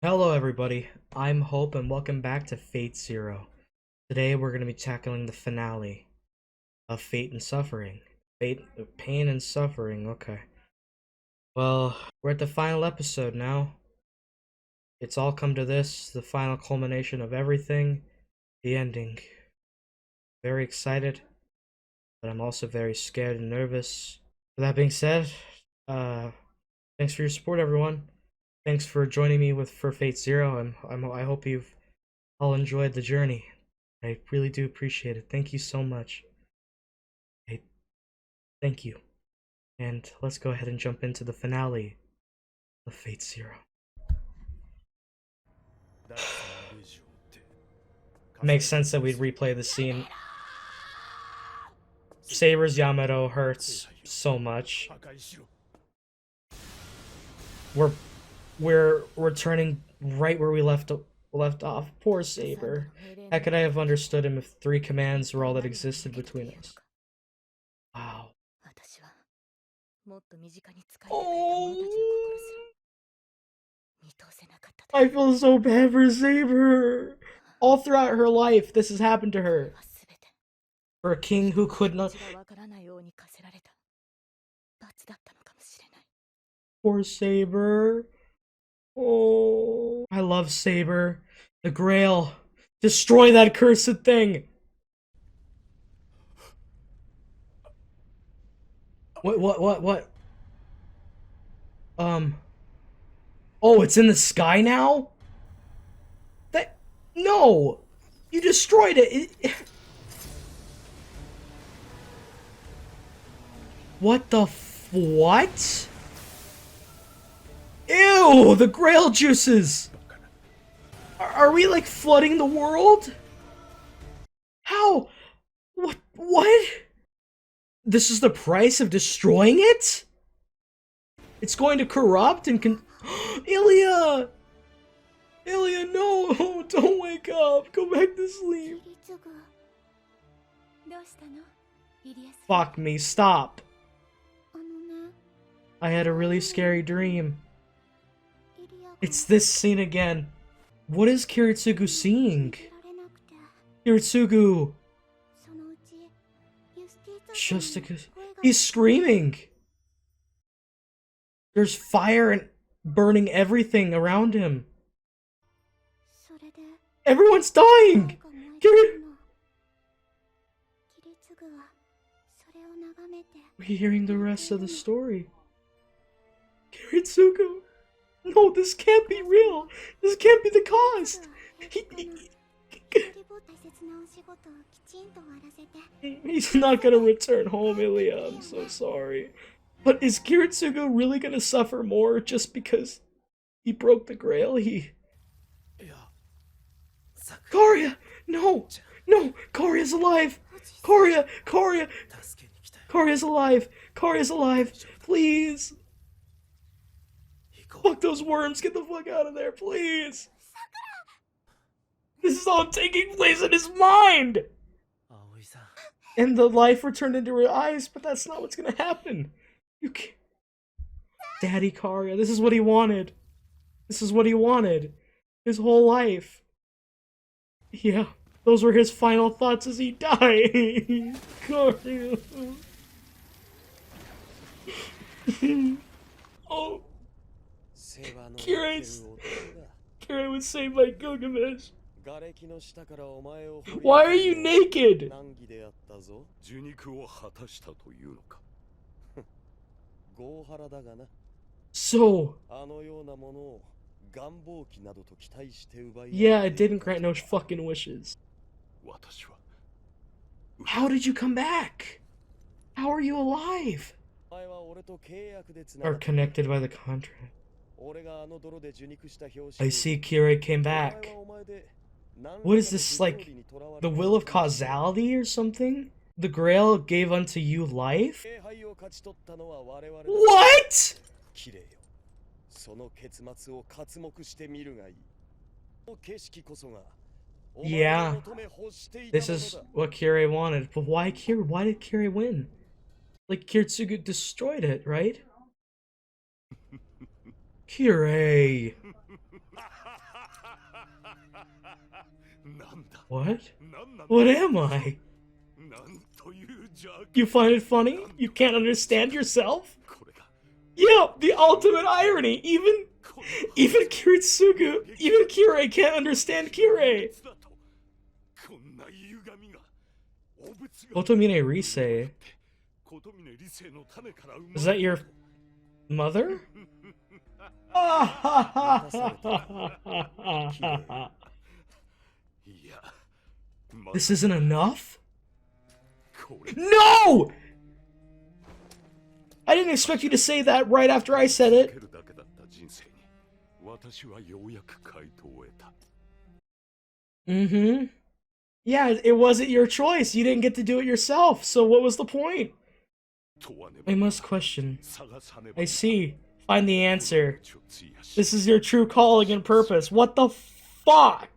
Hello everybody, I'm Hope and welcome back to Fate Zero. Today we're going to be tackling the finale of Fate and Suffering. Pain and Suffering, okay. Well, we're at the final episode now. It's all come to this, the final culmination of everything, the ending. Very excited, but I'm also very scared and nervous. With that being said, thanks for your support everyone. Thanks for joining me for Fate Zero. I hope you've all enjoyed the journey. I really do appreciate it. Thank you so much. Thank you. And let's go ahead and jump into the finale of Fate Zero. Makes sense that we'd replay the scene. Saber's Yamato hurts so much. We're returning right where we left off. Poor Saber. How could I have understood him if 3 commands were all that existed between us? Wow. Oh, I feel so bad for Saber. All throughout her life, this has happened to her. For a king who could not. Poor Saber. Oh, I love Saber. The Grail. Destroy that cursed thing. What? Oh, it's in the sky now? No! You destroyed it! What the what? Ew! The Grail juices! Are we, like, flooding the world? How? What? This is the price of destroying it? It's going to corrupt and Illya! Illya, no! Don't wake up! Go back to sleep! Fuck me, stop! I had a really scary dream. It's this scene again. What is Kiritsugu seeing? Kiritsugu! He's screaming! There's fire and burning everything around him. Everyone's dying! We're hearing the rest of the story. Kiritsugu! No, this can't be real! This can't be the cost! He's not gonna return home, Illya. I'm so sorry. But is Kiritsugu really gonna suffer more just because he broke the Grail? Kariya! No! No! Kariya's alive! Kariya's alive! Kariya's alive! Please! Fuck those worms! Get the fuck out of there, please! This is all taking place in his mind! And the life returned into her eyes, but that's not what's gonna happen. You can't. Daddy Kariya, this is what he wanted. This is what he wanted. His whole life. Yeah, those were his final thoughts as he died. Kariya. Oh. Kirei was saved by Gilgamesh. Why are you naked? So, yeah, it didn't grant no fucking wishes. How did you come back? How are you alive? Are connected by the contract. I see Kirei came back. What is this, like, the will of causality or something? The Grail gave unto you life? What?! Yeah, this is what Kirei wanted, but why Kirei? Why did Kirei win? Like, Kiritsugu destroyed it, right? Kirei! What? What am I? You find it funny? You can't understand yourself? Yeah, the ultimate irony. Even Kiritsugu, even Kirei can't understand Kirei. Kotomine Rise. Is that your mother? This isn't enough? No! I didn't expect you to say that right after I said it. Mm-hmm. Yeah, it wasn't your choice. You didn't get to do it yourself, so what was the point? I must question. I see. Find the answer. This is your true calling and purpose. What the fuck?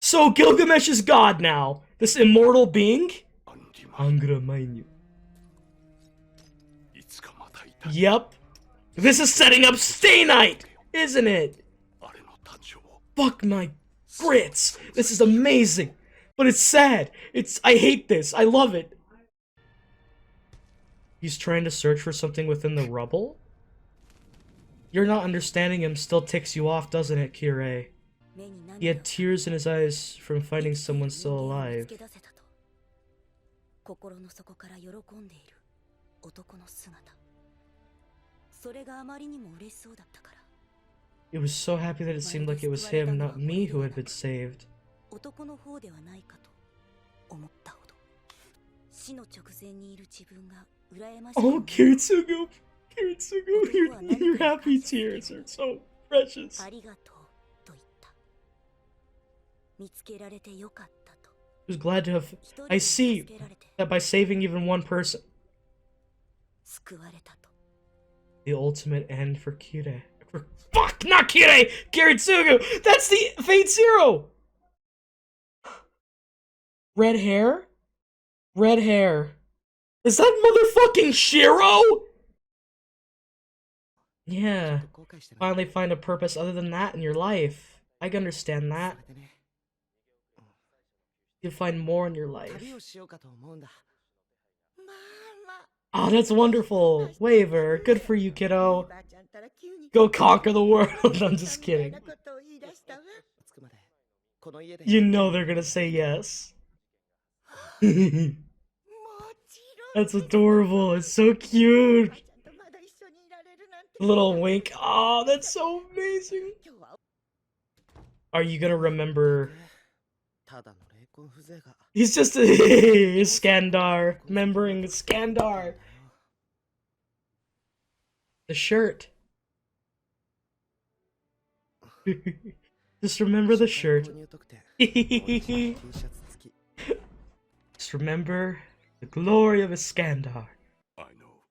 So Gilgamesh is God now. This immortal being? I'm gonna mine you. Yep. This is setting up Stay Night, isn't it? Fuck my grits. This is amazing. But it's sad. I hate this. I love it. He's trying to search for something within the rubble? You're not understanding him still ticks you off, doesn't it, Kirei? He had tears in his eyes from finding someone still alive. He was so happy that it seemed like it was him, not me, who had been saved. Oh, Kiritsugu! Kiritsugu, your happy tears are so precious. He was glad to have... I see that by saving even one person. The ultimate end for Kirei. Fuck, not Kirei! Kiritsugu! That's the Fate Zero! Red hair? Red hair. Is that motherfucking Shiro? Yeah. Finally find a purpose other than that in your life. I can understand that. You'll find more in your life. Oh, that's wonderful. Waver. Good for you, kiddo. Go conquer the world. I'm just kidding. You know they're gonna say yes. That's adorable. It's so cute. Little wink. Oh, that's so amazing. Are you gonna remember? He's just a Skandar. Remembering Skandar. The shirt. Just remember the shirt. Just remember the glory of Iskandar. I know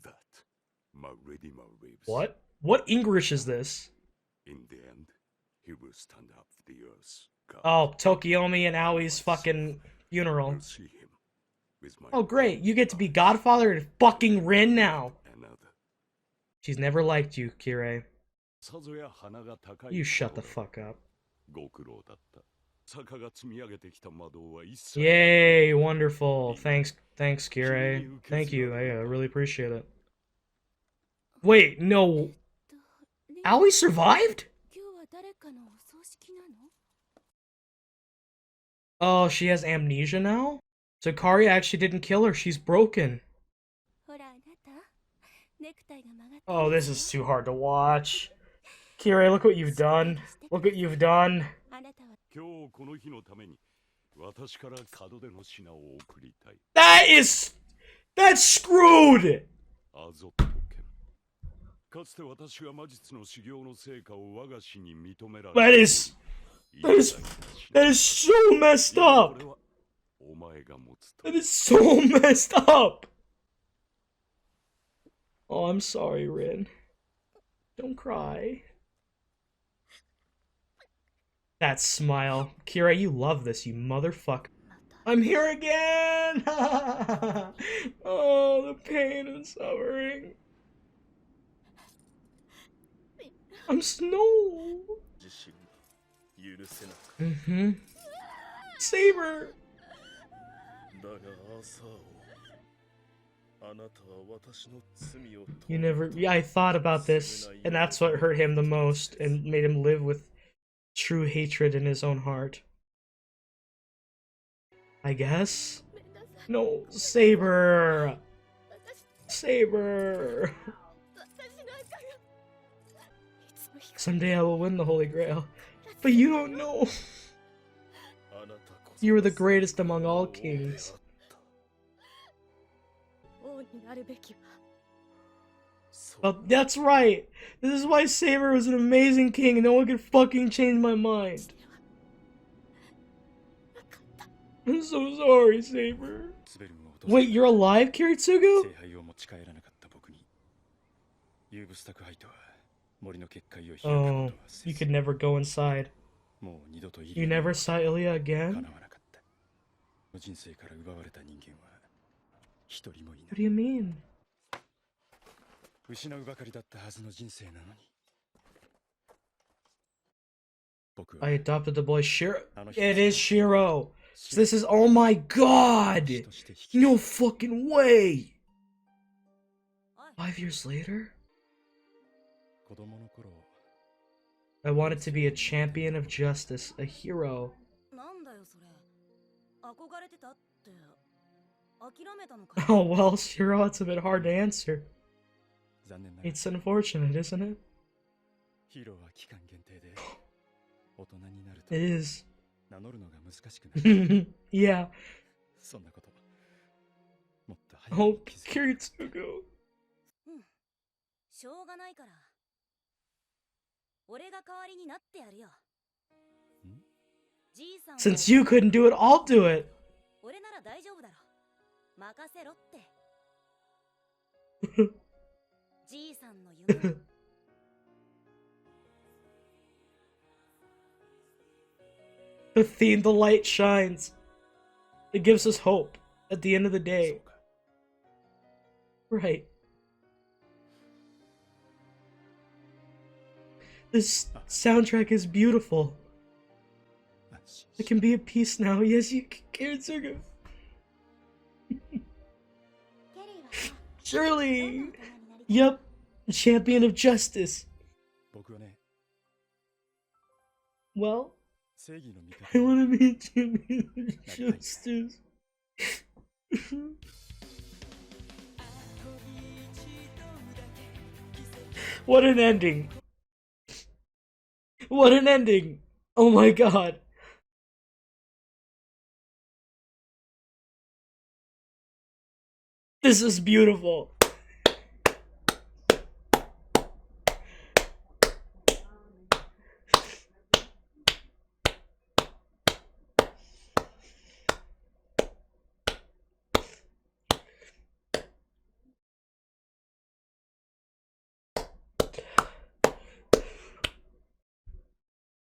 that. What? What English is this? In the end, he will stand up for the earth. Oh, Tokiomi and Aoi's fucking funeral. Oh, great. You get to be godfather to fucking Rin now. She's never liked you, Kirei. You shut the fuck up. Yay, wonderful. Thanks, Kirei. Thank you. I really appreciate it. Wait, no. Aoi survived? Oh, she has amnesia now? So Kariya actually didn't kill her. She's broken. Oh, this is too hard to watch. Kirei, look what you've done. Look what you've done. That's screwed! That is so messed up! That is so messed up! Oh, I'm sorry, Rin. Don't cry. That smile. Kirei, you love this, you motherfucker. I'm here again! Oh, the pain and suffering. I'm Snow. Mm-hmm. Saber! You never... Yeah, I thought about this, and that's what hurt him the most, and made him live with true hatred in his own heart. I guess? No, Saber! Saber! Someday I will win the Holy Grail. But you don't know. You were the greatest among all kings. Oh, that's right! This is why Saber was an amazing king and no one could fucking change my mind. I'm so sorry, Saber. Wait, you're alive, Kiritsugu? Oh, you could never go inside. You never saw Illya again? What do you mean? I adopted the boy Shiro. It is Shiro. So this is, oh my god! No fucking way! 5 years later? I wanted to be a champion of justice, a hero. Oh well, Shiro, it's a bit hard to answer. It's unfortunate, isn't it? It is. Yeah. Oh, Kiritsugu. Since you couldn't do it, I'll do it. The theme, the light shines. It gives us hope at the end of the day. Right. This soundtrack is beautiful. I can be at peace now. Yes, you can, Kiritsugu. Surely. Yep. Champion of justice. Well, I want to be a champion of justice. What an ending. What an ending. Oh my god. This is beautiful.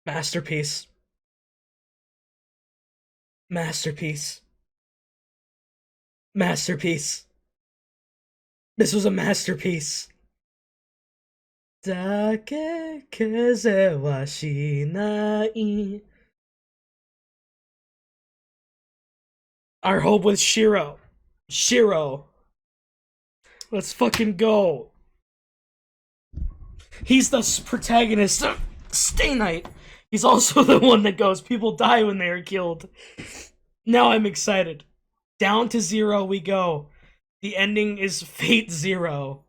Masterpiece. Masterpiece. Masterpiece. This was a masterpiece. Dake keze wa shinai. Our hope with Shiro. Shiro. Let's fucking go. He's the protagonist of Stay Night. He's also the one that goes, people die when they are killed. Now I'm excited. Down to 0 we go. The ending is Fate 0.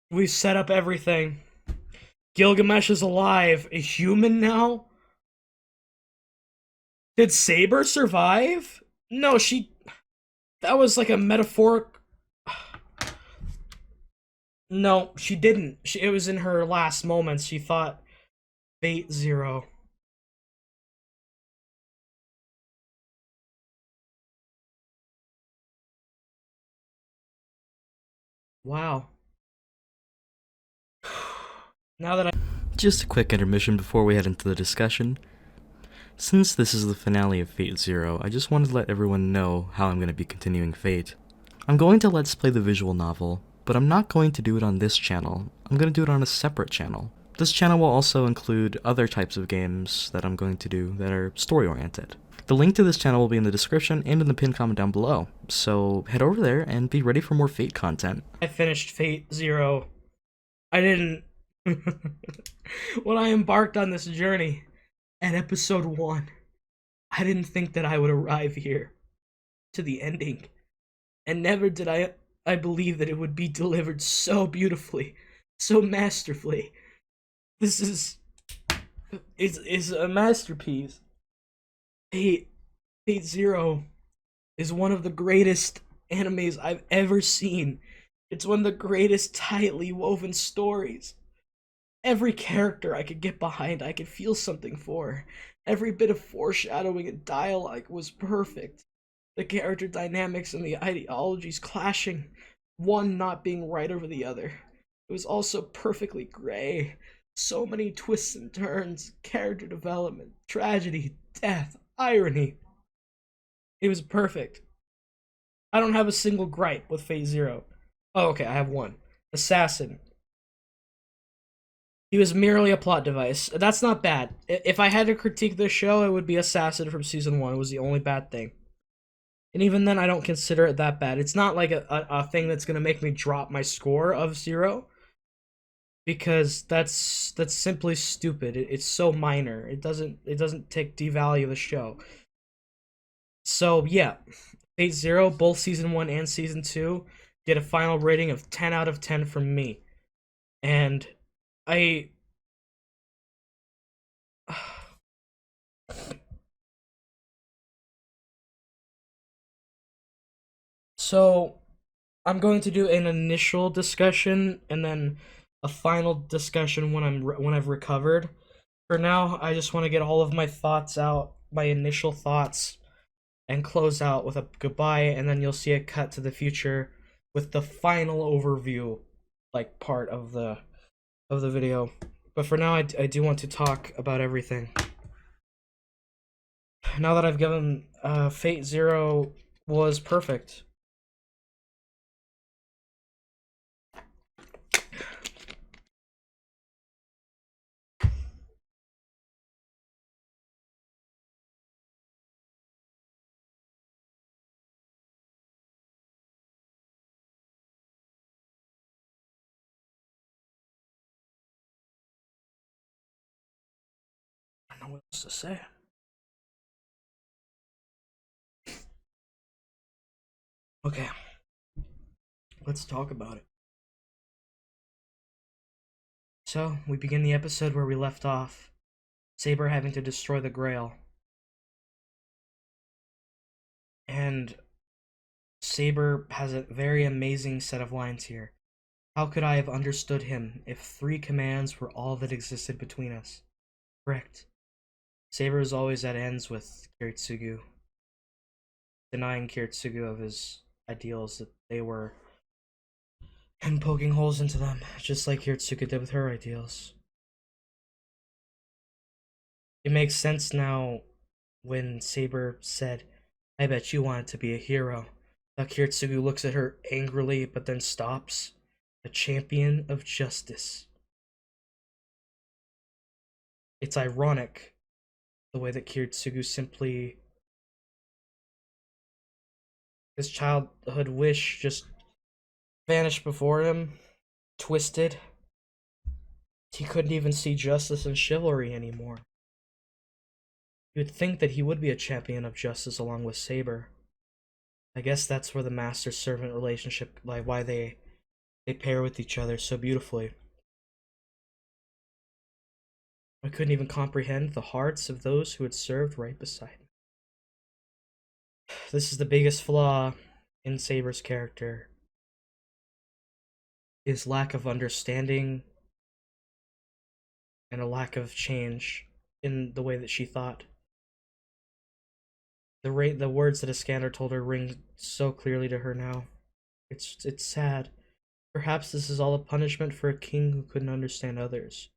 We've set up everything. Gilgamesh is alive. A human now? Did Saber survive? No, she... That was like a metaphoric... No, she didn't. It was in her last moments. She thought Fate 0. Wow. Now that I Just a quick intermission before we head into the discussion. Since this is the finale of Fate Zero, I just wanted to let everyone know how I'm going to be continuing Fate. I'm going to Let's Play the visual novel, but I'm not going to do it on this channel. I'm going to do it on a separate channel. This channel will also include other types of games that I'm going to do that are story-oriented. The link to this channel will be in the description and in the pinned comment down below, so head over there and be ready for more Fate content. finished Fate Zero, I didn't. When I embarked on this journey at episode 1, I didn't think that I would arrive here to the ending. And never did I believe that it would be delivered so beautifully, so masterfully. This is a masterpiece. Fate Zero is one of the greatest animes I've ever seen. It's one of the greatest tightly woven stories. Every character I could get behind, I could feel something for. Every bit of foreshadowing and dialogue was perfect. The character dynamics and the ideologies clashing, one not being right over the other. It was also perfectly gray. So many twists and turns, character development, tragedy, death, irony. It was perfect. I don't have a single gripe with Phase Zero. Oh, okay, I have one. Assassin. He was merely a plot device. That's not bad. If I had to critique this show, it would be Assassin from Season 1. It was the only bad thing. And even then, I don't consider it that bad. It's not like a thing that's going to make me drop my score of 0. Because that's simply stupid. It's so minor. It doesn't take devalue the show. So, yeah. Fate Zero, both Season 1 and Season 2, get a final rating of 10 out of 10 from me. And So, I'm going to do an initial discussion and then a final discussion when I've recovered. For now, I just want to get all of my thoughts out, my initial thoughts, and close out with a goodbye, and then you'll see a cut to the future with the final overview, like part of the video. But for now, I do want to talk about everything. Now that I've given Fate Zero was perfect. I don't know what else to say. Okay, let's talk about it. So, we begin the episode where we left off. Saber having to destroy the Grail. And Saber has a very amazing set of lines here. How could I have understood him if 3 commands were all that existed between us? Correct. Saber is always at ends with Kiritsugu, denying Kiritsugu of his ideals that they were, and poking holes into them, just like Kiritsugu did with her ideals. It makes sense now when Saber said, I bet you wanted to be a hero. Now Kiritsugu looks at her angrily, but then stops. A champion of justice. It's ironic the way that Kiritsugu simply, his childhood wish just vanished before him, twisted. He couldn't even see justice and chivalry anymore. You'd think that he would be a champion of justice along with Saber. I guess that's where the master-servant relationship, like why they pair with each other so beautifully. I couldn't even comprehend the hearts of those who had served right beside me. This is the biggest flaw in Saber's character. His lack of understanding and a lack of change in the way that she thought. The words that Iskander told her ring so clearly to her now. It's sad. Perhaps this is all a punishment for a king who couldn't understand others.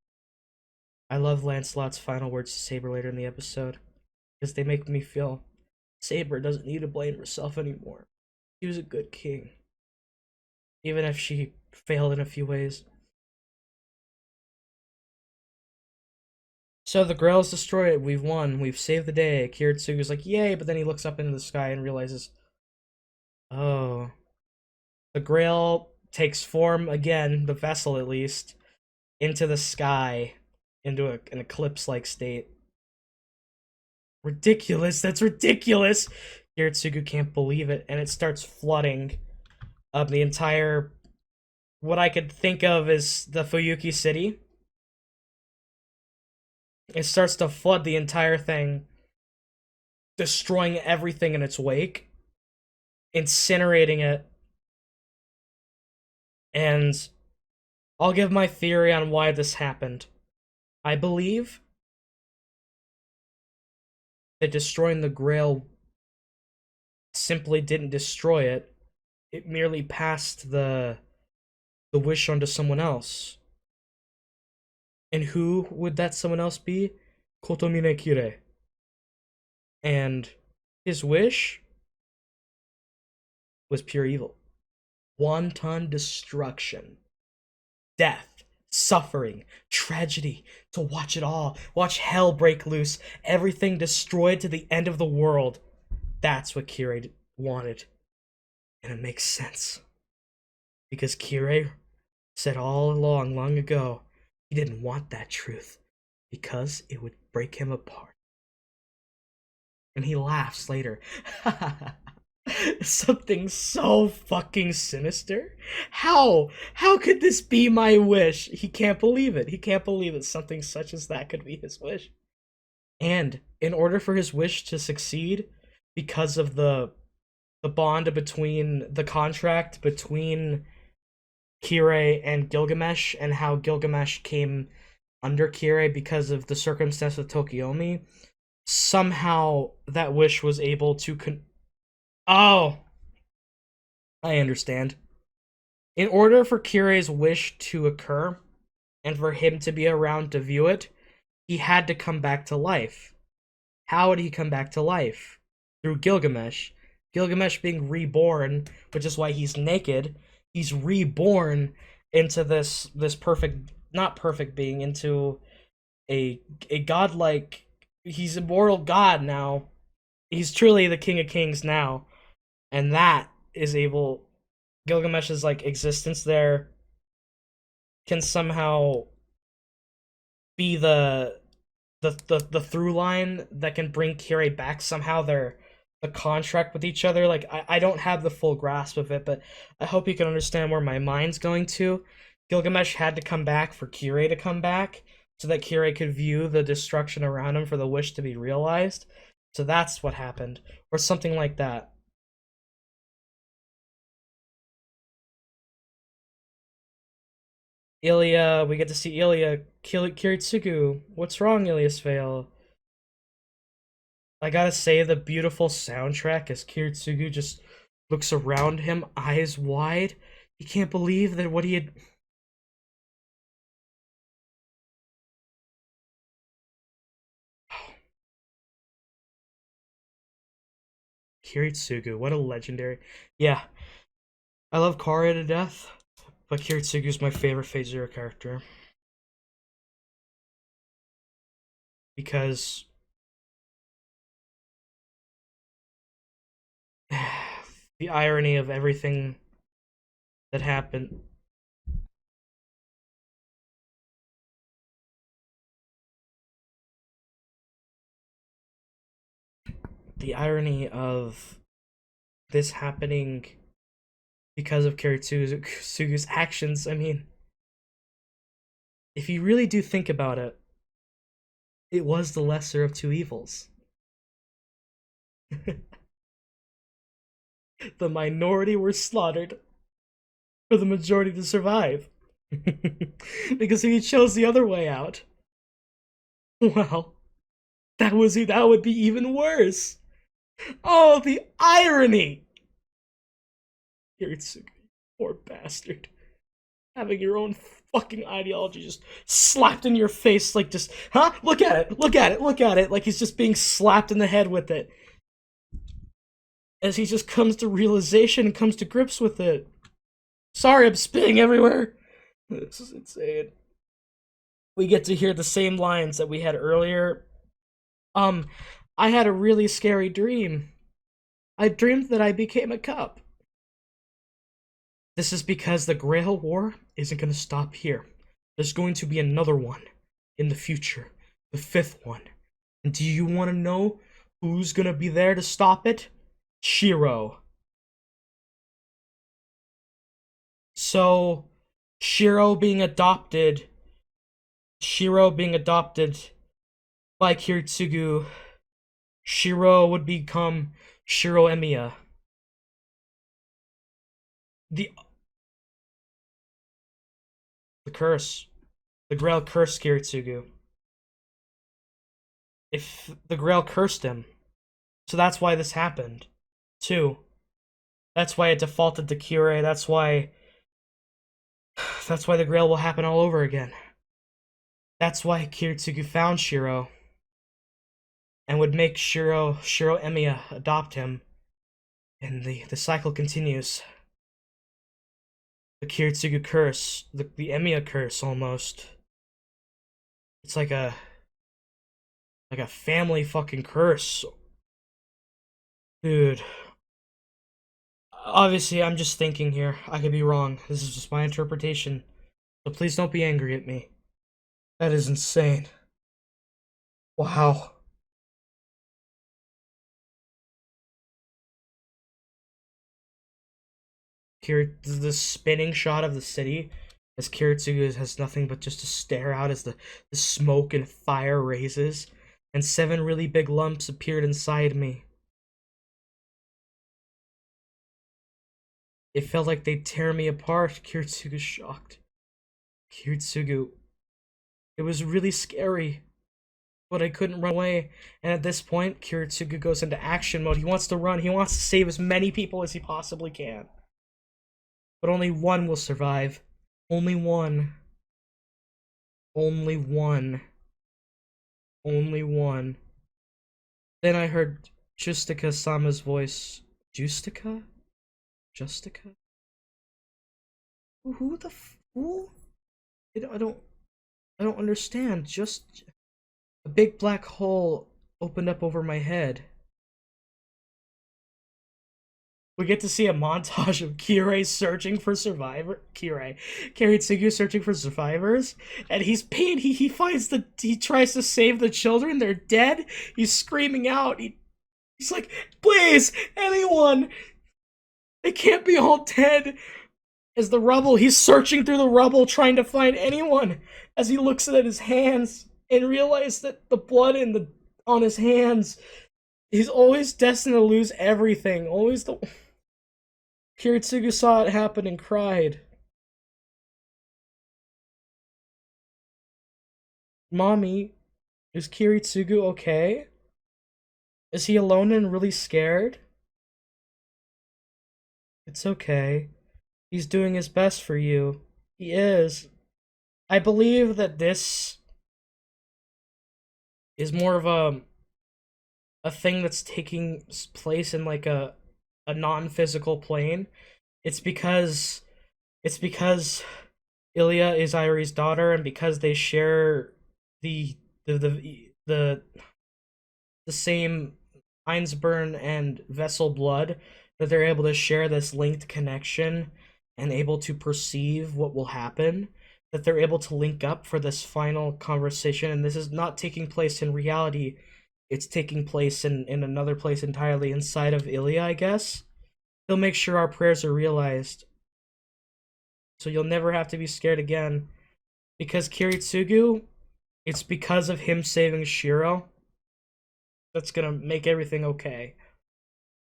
I love Lancelot's final words to Saber later in the episode because they make me feel Saber doesn't need to blame herself anymore. He was a good king, even if she failed in a few ways. So the Grail's destroyed. We've won. We've saved the day. Kiritsugu's like, yay, but then he looks up into the sky and realizes, oh. The Grail takes form again, the vessel at least, into the sky, into an eclipse-like state. Ridiculous, that's ridiculous! Kiritsugu can't believe it, and it starts flooding the entire, what I could think of as the Fuyuki city. It starts to flood the entire thing, destroying everything in its wake, incinerating it, and I'll give my theory on why this happened. I believe that destroying the Grail simply didn't destroy it. It merely passed the wish on to someone else. And who would that someone else be? Kotomine Kirei. And his wish was pure evil. Wanton destruction. Death. Suffering. Tragedy. To watch it all. Watch hell break loose. Everything destroyed to the end of the world. That's what Kirei wanted. And it makes sense. Because Kirei said all along, long ago, he didn't want that truth. Because it would break him apart. And he laughs later. Something so fucking sinister. How could this be my wish? He can't believe it. He can't believe that something such as that could be his wish. And in order for his wish to succeed, because of the bond between the contract between Kirei and Gilgamesh, and how Gilgamesh came under Kirei because of the circumstance of Tokiomi, somehow that wish was able to Oh, I understand. In order for Kirei's wish to occur, and for him to be around to view it, he had to come back to life. How would he come back to life? Through Gilgamesh. Gilgamesh being reborn, which is why he's naked. He's reborn into this perfect, not perfect being, into a godlike. He's a mortal god now. He's truly the King of Kings now. And that is able, Gilgamesh's like existence there can somehow be the through line that can bring Kirei back somehow. The contract with each other. Like I don't have the full grasp of it, but I hope you can understand where my mind's going to. Gilgamesh had to come back for Kirei to come back, so that Kirei could view the destruction around him for the wish to be realized. So that's what happened, or something like that. Illya, we get to see Illya kill Kiritsugu. What's wrong, Irisviel? I gotta say, the beautiful soundtrack as Kiritsugu just looks around him, eyes wide. He can't believe that what he had. Kiritsugu, what a legendary. Yeah, I love Kariya to death, but Kiritsugu's my favorite Phase Zero character. Because the irony of everything that happened. The irony of this happening because of Kiritsugu's actions. I mean, if you really do think about it, it was the lesser of two evils. The minority were slaughtered for the majority to survive. Because if he chose the other way out, well, that would be even worse. Oh, the irony! Kiritsugu, poor bastard. having your own fucking ideology just slapped in your face, like just, huh? Look at it, look at it, look at it, like he's just being slapped in the head with it. As he just comes to realization and comes to grips with it. Sorry, I'm spitting everywhere. This is insane. We get to hear the same lines that we had earlier. I had a really scary dream. I dreamed that I became a cup. This is because the Grail War isn't going to stop here. There's going to be another one in the future. The 5th one. And do you want to know who's going to be there to stop it? Shiro. So, Shiro being adopted by Kiritsugu, Shiro would become Shiro Emiya. The curse. The Grail cursed Kiritsugu. If the Grail cursed him. So that's why this happened. Too. That's why it defaulted to Kirei. That's why the Grail will happen all over again. That's why Kiritsugu found Shiro. And would make Shiro Emiya adopt him. And the cycle continues. The Kiritsugu curse. The Emiya curse, almost. It's like a family fucking curse. Dude. Obviously, I'm just thinking here. I could be wrong. This is just my interpretation. So please don't be angry at me. That is insane. Wow. The spinning shot of the city as Kiritsugu has nothing but just to stare out as the smoke and fire raises, and 7 really big lumps appeared inside me. It felt like they'd tear me apart. Kiritsugu's shocked. Kiritsugu. It was really scary. But I couldn't run away. And at this point, Kiritsugu goes into action mode. He wants to run. He wants to save as many people as he possibly can. But only one will survive. Only one. Only one. Only one. Then I heard Justica-sama's voice. Justica? Justica? Who the fool? I don't understand. Just a big black hole opened up over my head. We get to see a montage of Kirei searching for Kiritsugu searching for survivors, and he's pained. He finds he tries to save the children. They're dead. He's screaming out. He's like, please, anyone. They can't be all dead. As the rubble, he's searching through the rubble trying to find anyone. As he looks at his hands and realizes that the blood on his hands, he's always destined to lose everything. Always the... Kiritsugu saw it happen and cried. Mommy, is Kiritsugu okay? Is he alone and really scared? It's okay. He's doing his best for you. He is. I believe that this is more of a thing that's taking place in like a non-physical plane. It's because Illya is Irie's daughter, and because they share the same Einsburn and Vessel blood, that they're able to share this linked connection and able to perceive what will happen, that they're able to link up for this final conversation. And this is not taking place in reality, it's taking place in another place entirely inside of Illya, I guess. He'll make sure our prayers are realized, so you'll never have to be scared again. Because Kiritsugu, it's because of him saving Shiro that's gonna make everything okay.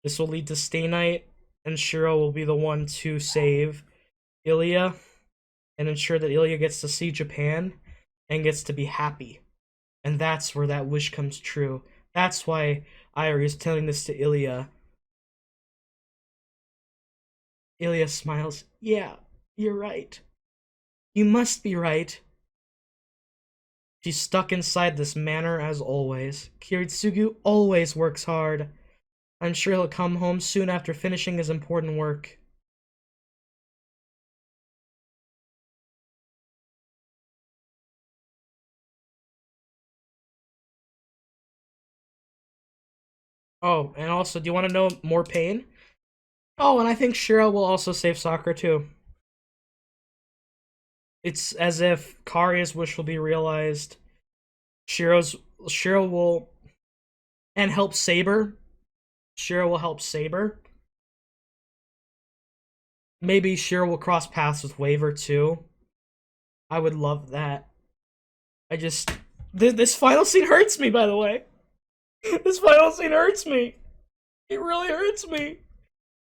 This will lead to Stay Night, and Shiro will be the one to save Illya and ensure that Illya gets to see Japan and gets to be happy. And that's where that wish comes true. That's why Irie is telling this to Illya. Illya smiles. Yeah, you're right. You must be right. She's stuck inside this manor as always. Kiritsugu always works hard. I'm sure he'll come home soon after finishing his important work. Oh, and also, do you want to know more pain? Oh, and I think Shiro will also save Sakura too. It's as if Kariya's wish will be realized. Shiro will and help Saber. Shiro will help Saber. Maybe Shiro will cross paths with Waver too. I would love that. I just this final scene hurts me, by the way. This final scene hurts me. It really hurts me.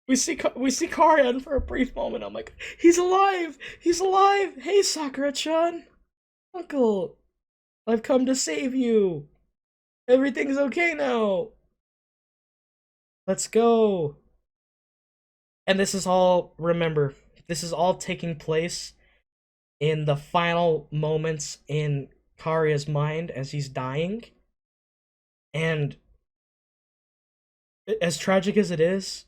We see Kariya for a brief moment. I'm like, he's alive! He's alive! Hey, Sakura-chan! Uncle! I've come to save you! Everything's okay now! Let's go! And this is all, remember, this is all taking place in the final moments in Kariya's mind as he's dying. And as tragic as it is,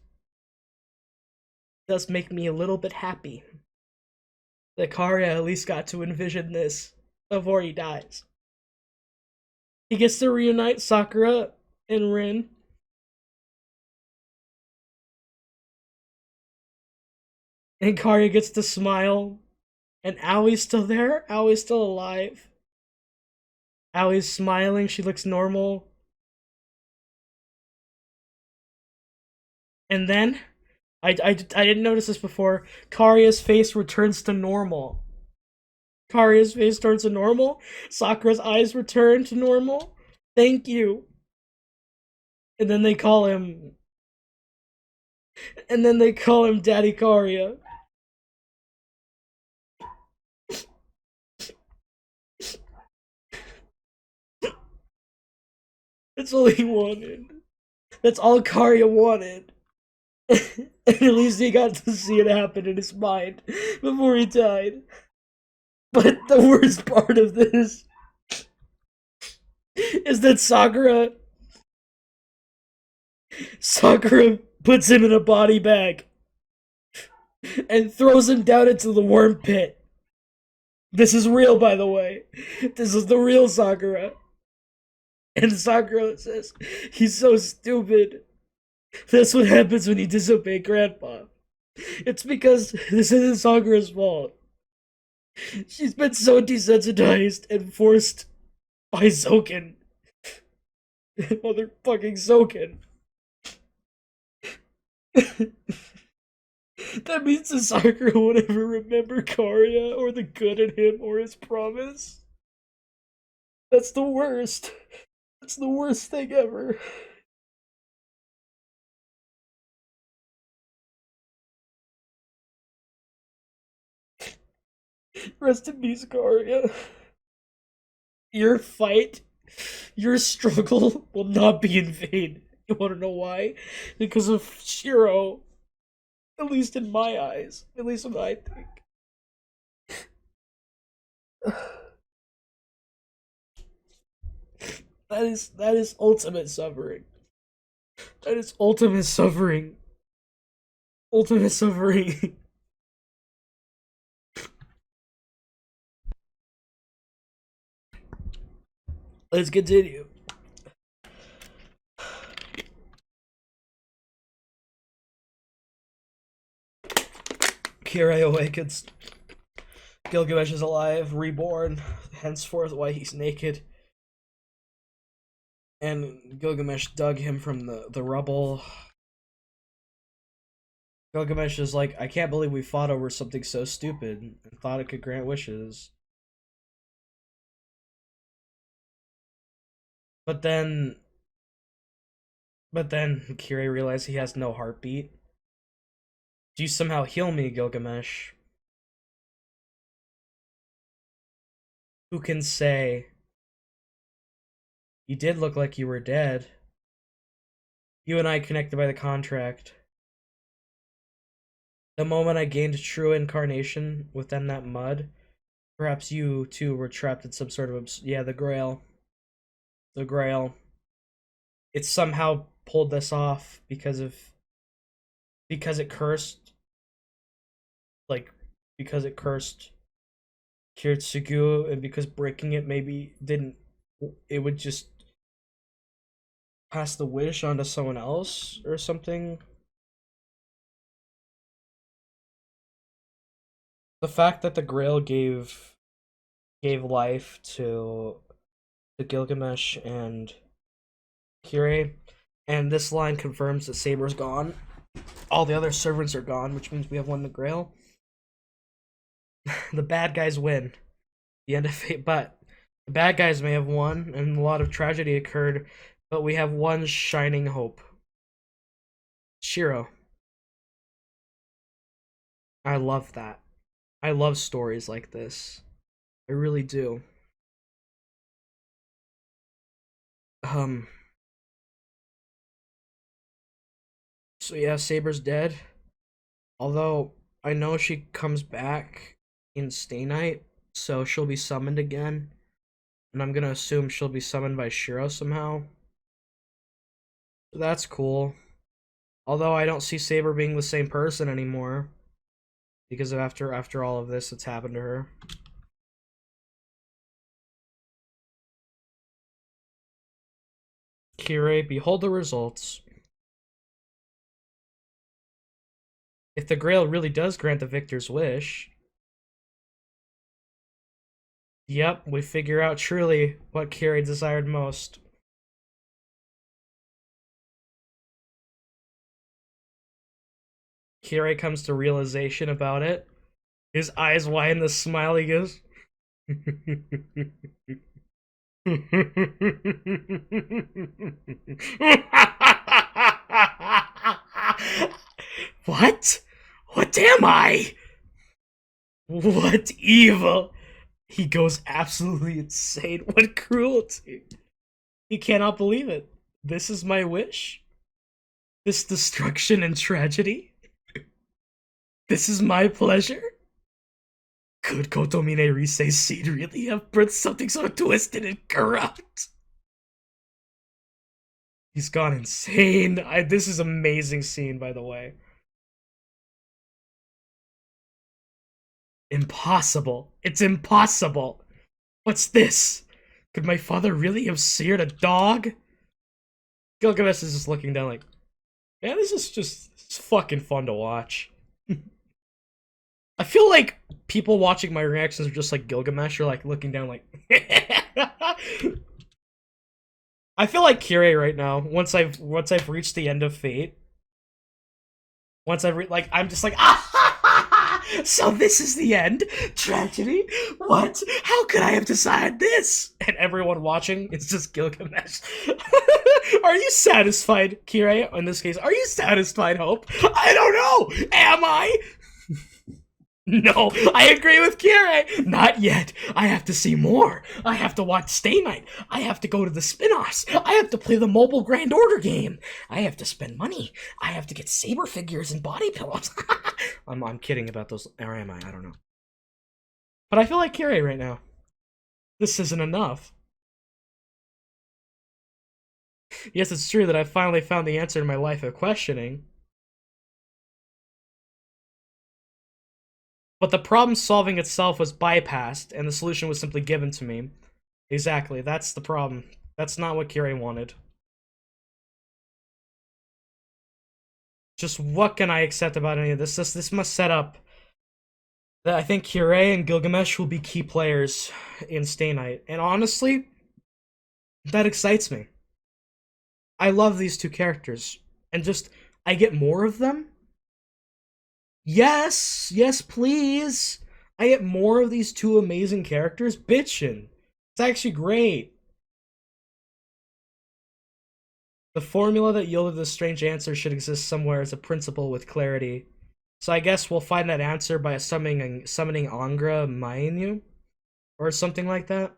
it does make me a little bit happy that Kariya at least got to envision this before he dies. He gets to reunite Sakura and Rin. And Kariya gets to smile. And Aoi's still there. Aoi's still alive. Aoi's smiling. She looks normal. And then, I didn't notice this before, Kariya's face returns to normal. Kariya's face turns to normal. Sakura's eyes return to normal. Thank you. And then they call him... And then they call him Daddy Kariya. That's all he wanted. That's all Kariya wanted. And at least he got to see it happen in his mind before he died. But the worst part of this is that Sakura puts him in a body bag and throws him down into the worm pit. This is real, by the way. This is the real Sakura. And Sakura says, he's so stupid. That's what happens when you disobey Grandpa. It's because this isn't Sakura's fault. She's been so desensitized and forced by Zoken. Motherfucking Zoken. That means that Sakura won't ever remember Kariya or the good in him or his promise. That's the worst. That's the worst thing ever. Rest in peace, Kariya. Your fight, your struggle will not be in vain. You wanna know why? Because of Shiro. At least in my eyes. At least what I think. That is ultimate suffering. That is ultimate suffering. Ultimate suffering. Let's continue. Kirei awakens. Gilgamesh is alive, reborn, henceforth why he's naked. And Gilgamesh dug him from the rubble. Gilgamesh is like, I can't believe we fought over something so stupid and thought it could grant wishes. But then Kirei realized he has no heartbeat. Do you somehow heal me, Gilgamesh? Who can say? You did look like you were dead. You and I connected by the contract. The moment I gained true incarnation within that mud, Perhaps you too were trapped in some sort of yeah, the Grail. The Grail. It somehow pulled this off because it cursed like because it cursed Kiritsugu, and because breaking it maybe didn't, it would just pass the wish onto someone else or something. The fact that the Grail gave life to Gilgamesh and Kirei, and this line confirms that Saber's gone. All the other servants are gone, which means we have won the Grail. The bad guys win. The end of fate, but the bad guys may have won, and a lot of tragedy occurred, but we have one shining hope. Shiro. I love that. I love stories like this. I really do. Um. So yeah, Saber's dead. Although I know she comes back in Stay Night, so she'll be summoned again. And I'm gonna assume she'll be summoned by Shiro somehow. So that's cool. Although I don't see Saber being the same person anymore, because of after all of this that's happened to her. Kirei, behold the results. If the Grail really does grant the victor's wish, yep, we figure out truly what Kirei desired most. Kirei comes to realization about it. His eyes widen, the smile he gives. What? What am I? What evil? He goes absolutely insane. What cruelty. He cannot believe it. This is my wish? This destruction and tragedy? This is my pleasure? Could Kotomine Risei's seed really have birthed something so twisted and corrupt? He's gone insane. This is amazing scene, by the way. Impossible. It's impossible. What's this? Could my father really have seared a dog? Gilgamesh is just looking down like, yeah, this is just it's fucking fun to watch. I feel like people watching my reactions are just like Gilgamesh, or like looking down like I feel like Kirei right now, once I've reached the end of Fate. Once I've like I'm just like so this is the end? Tragedy? What? How could I have decided this? And everyone watching is just Gilgamesh. Are you satisfied, Kirei? In this case, are you satisfied, Hope? I don't know! Am I? No, I agree with Kirei. Not yet. I have to see more. I have to watch Stay Night. I have to go to the spin-offs. I have to play the mobile Grand Order game. I have to spend money. I have to get Saber figures and body pillows. I'm kidding about those. Or am I? I don't know. But I feel like Kirei right now. This isn't enough. Yes, it's true that I finally found the answer to my life of questioning. But the problem solving itself was bypassed, and the solution was simply given to me. Exactly, that's the problem. That's not what Kirei wanted. Just what can I accept about any of this? This must set up that I think Kirei and Gilgamesh will be key players in Stay Night. And honestly, that excites me. I love these two characters. And just, I get more of them? Yes, please. I get more of these two amazing characters bitchin'. It's actually great. The formula that yielded this strange answer should exist somewhere as a principle with clarity. So I guess we'll find that answer by summoning Angra Mainyu? Or something like that?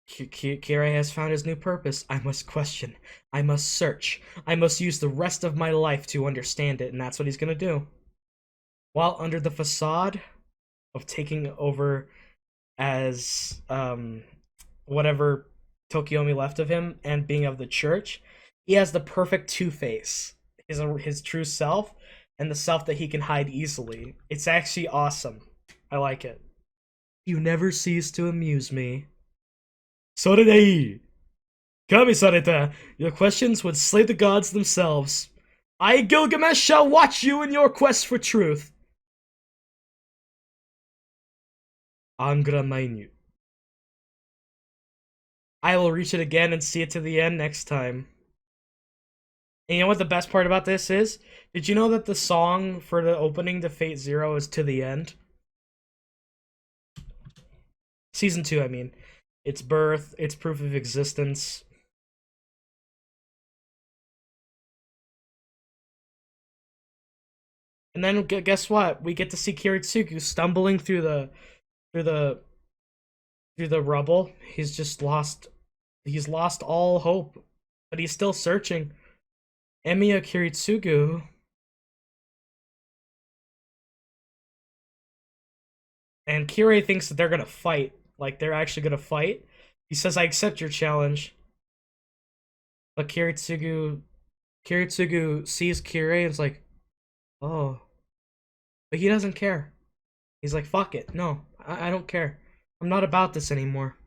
Kirei has found his new purpose. I must question. I must search. I must use the rest of my life to understand it, and that's what he's gonna do. While under the facade of taking over as whatever Tokiomi left of him and being of the church, he has the perfect two-face. His true self and the self that he can hide easily. It's actually awesome. I like it. You never cease to amuse me. Soredei! Kami-sareta! Your questions would slay the gods themselves. I, Gilgamesh, shall watch you in your quest for truth. Angra Mainu. I will reach it again and see it to the end next time. And you know what the best part about this is? Did you know that the song for the opening to Fate Zero is To the End? Season 2, I mean. Its birth, its proof of existence. And then guess what? We get to see Kiritsugu stumbling through the rubble. He's lost all hope, but he's still searching. Emiya Kiritsugu and Kirei thinks that they're gonna fight. Like, they're actually gonna fight. He says, I accept your challenge. But Kiritsugu sees Kirei and is like, oh. But he doesn't care. He's like, fuck it. No, I don't care. I'm not about this anymore.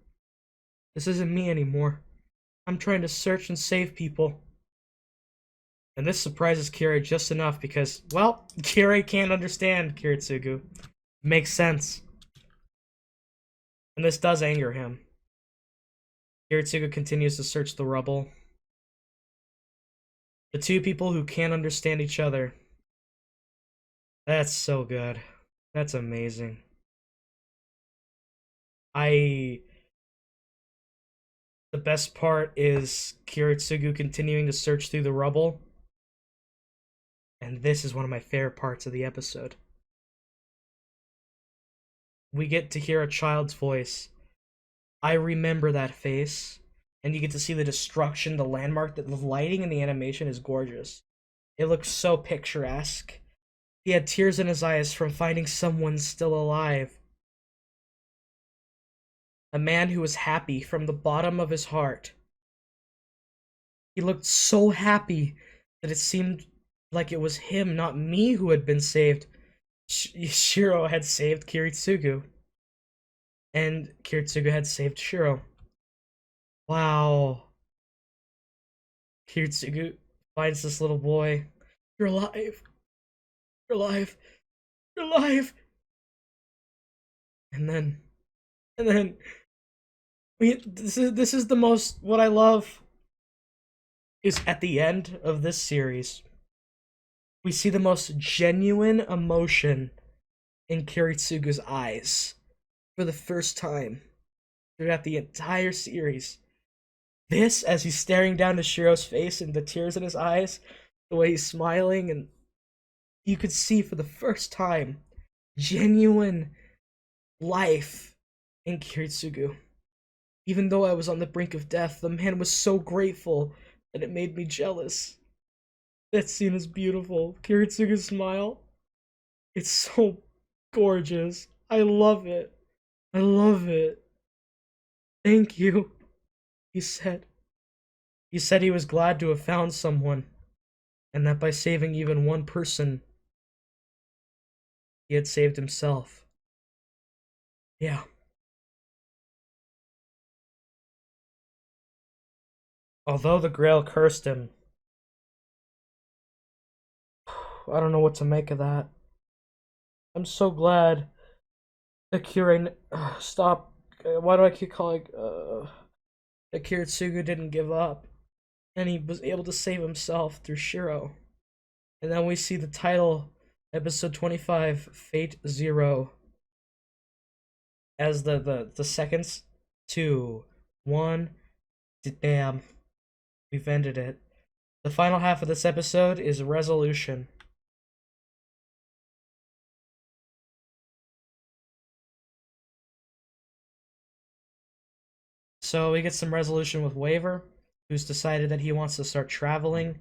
This isn't me anymore. I'm trying to search and save people. And this surprises Kirei just enough because, well, Kirei can't understand Kiritsugu. Makes sense. And this does anger him. Kiritsugu continues to search the rubble. The two people who can't understand each other. That's so good. That's amazing. The best part is Kiritsugu continuing to search through the rubble. And this is one of my favorite parts of the episode. We get to hear a child's voice. I remember that face. And you get to see the destruction, the landmark, the lighting and the animation is gorgeous. It looks so picturesque. He had tears in his eyes from finding someone still alive. A man who was happy from the bottom of his heart. He looked so happy that it seemed like it was him, not me, who had been saved. Shiro had saved Kiritsugu. And Kiritsugu had saved Shiro. Wow. Kiritsugu finds this little boy. You're alive. You're alive. You're alive. And then this is the most, what I love is at the end of this series, we see the most genuine emotion in Kiritsugu's eyes for the first time throughout the entire series. This, as he's staring down to Shiro's face and the tears in his eyes, the way he's smiling, and you could see for the first time genuine life in Kiritsugu. Even though I was on the brink of death, the man was so grateful that it made me jealous. That scene is beautiful. Kiritsugu's smile. It's so gorgeous. I love it. I love it. Thank you, he said. He said he was glad to have found someone, and that by saving even one person, he had saved himself. Yeah. Although the Grail cursed him, I don't know what to make of that. I'm so glad that Kirei... stop. Why do I keep calling... that Kiritsugu didn't give up. And he was able to save himself through Shiro. And then we see the title, episode 25, Fate Zero. As the seconds, 2, 1, bam. We've ended it. The final half of this episode is resolution. So we get some resolution with Waver, who's decided that he wants to start traveling.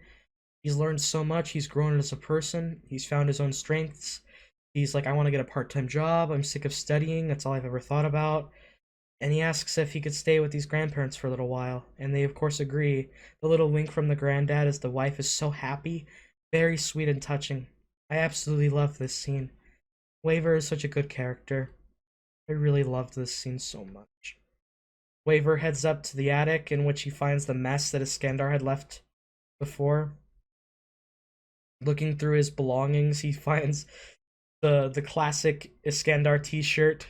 He's learned so much, he's grown as a person, he's found his own strengths. He's like, I want to get a part-time job, I'm sick of studying, that's all I've ever thought about. And he asks if he could stay with these grandparents for a little while, and they of course agree. The little wink from the granddad as the wife is so happy, very sweet and touching. I absolutely love this scene. Waver is such a good character. I really loved this scene so much. Waver heads up to the attic in which he finds the mess that Iskandar had left before. Looking through his belongings, he finds the classic Iskandar t-shirt.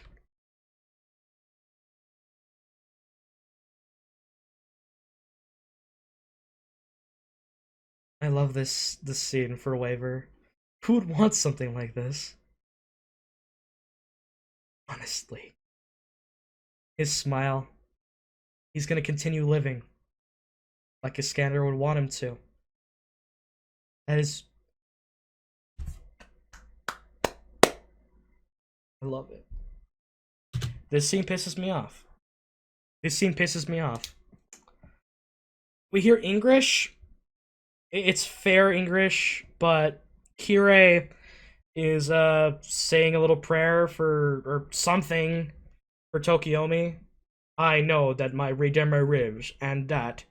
I love this scene for Waver. Who would want something like this? Honestly. His smile. He's gonna continue living like Iskandar would want him to. That is... I love it. This scene pisses me off. This scene pisses me off. We hear English. It's fair English, but Kirei is saying a little prayer for or something for Tokiomi. I know that my Redeemer lives, and that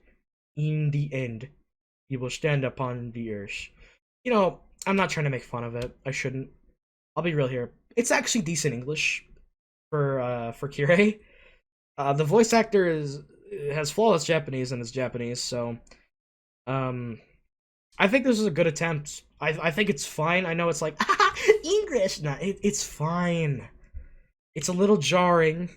in the end he will stand upon the earth. You know, I'm not trying to make fun of it. I shouldn't. I'll be real here. It's actually decent English for Kirei. The voice actor has flawless Japanese and is Japanese, so I think this is a good attempt. I think it's fine. I know it's like English. No, it's fine. It's a little jarring,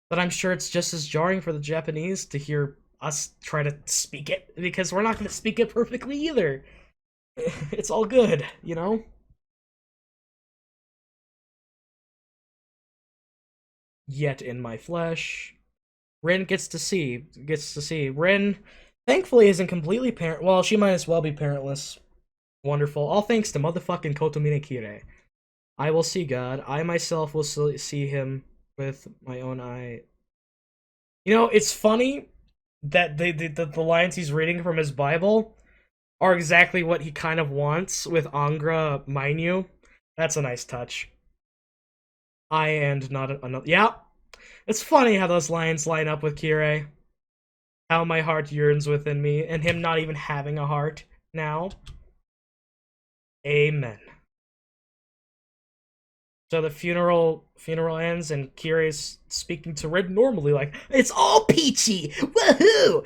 but I'm sure it's just as jarring for the Japanese to hear us try to speak it, because we're not going to speak it perfectly either. It's all good, you know? Yet in my flesh. Rin gets to see. Rin, thankfully, isn't completely parent. Well, she might as well be parentless. Wonderful. All thanks to motherfucking Kotomine Kirei. I will see God. I myself will see him with my own eye. You know, it's funny that the lines he's reading from his Bible are exactly what he kind of wants with Angra Mainyu. That's a nice touch. I and not another. Yeah, it's funny how those lines line up with Kirei. How my heart yearns within me, and him not even having a heart now. Amen. So the funeral ends, and Kirei's speaking to Red normally, like, it's all peachy! Woohoo!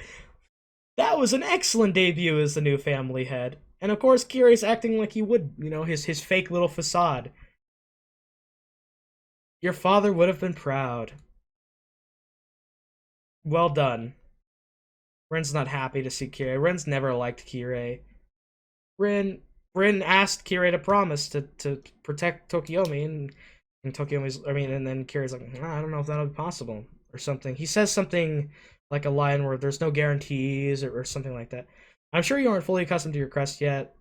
That was an excellent debut as the new family head. And of course, Kirei's acting like he would, you know, his fake little facade. Your father would have been proud. Well done. Ren's not happy to see Kirei. Ren's never liked Kirei. Ren asked Kirei to promise to protect Tokiomi, and Tokiomi's, and then Kirei's like, I don't know if that'll be possible, or something. He says something like a line where there's no guarantees, or something like that. I'm sure you aren't fully accustomed to your crest yet.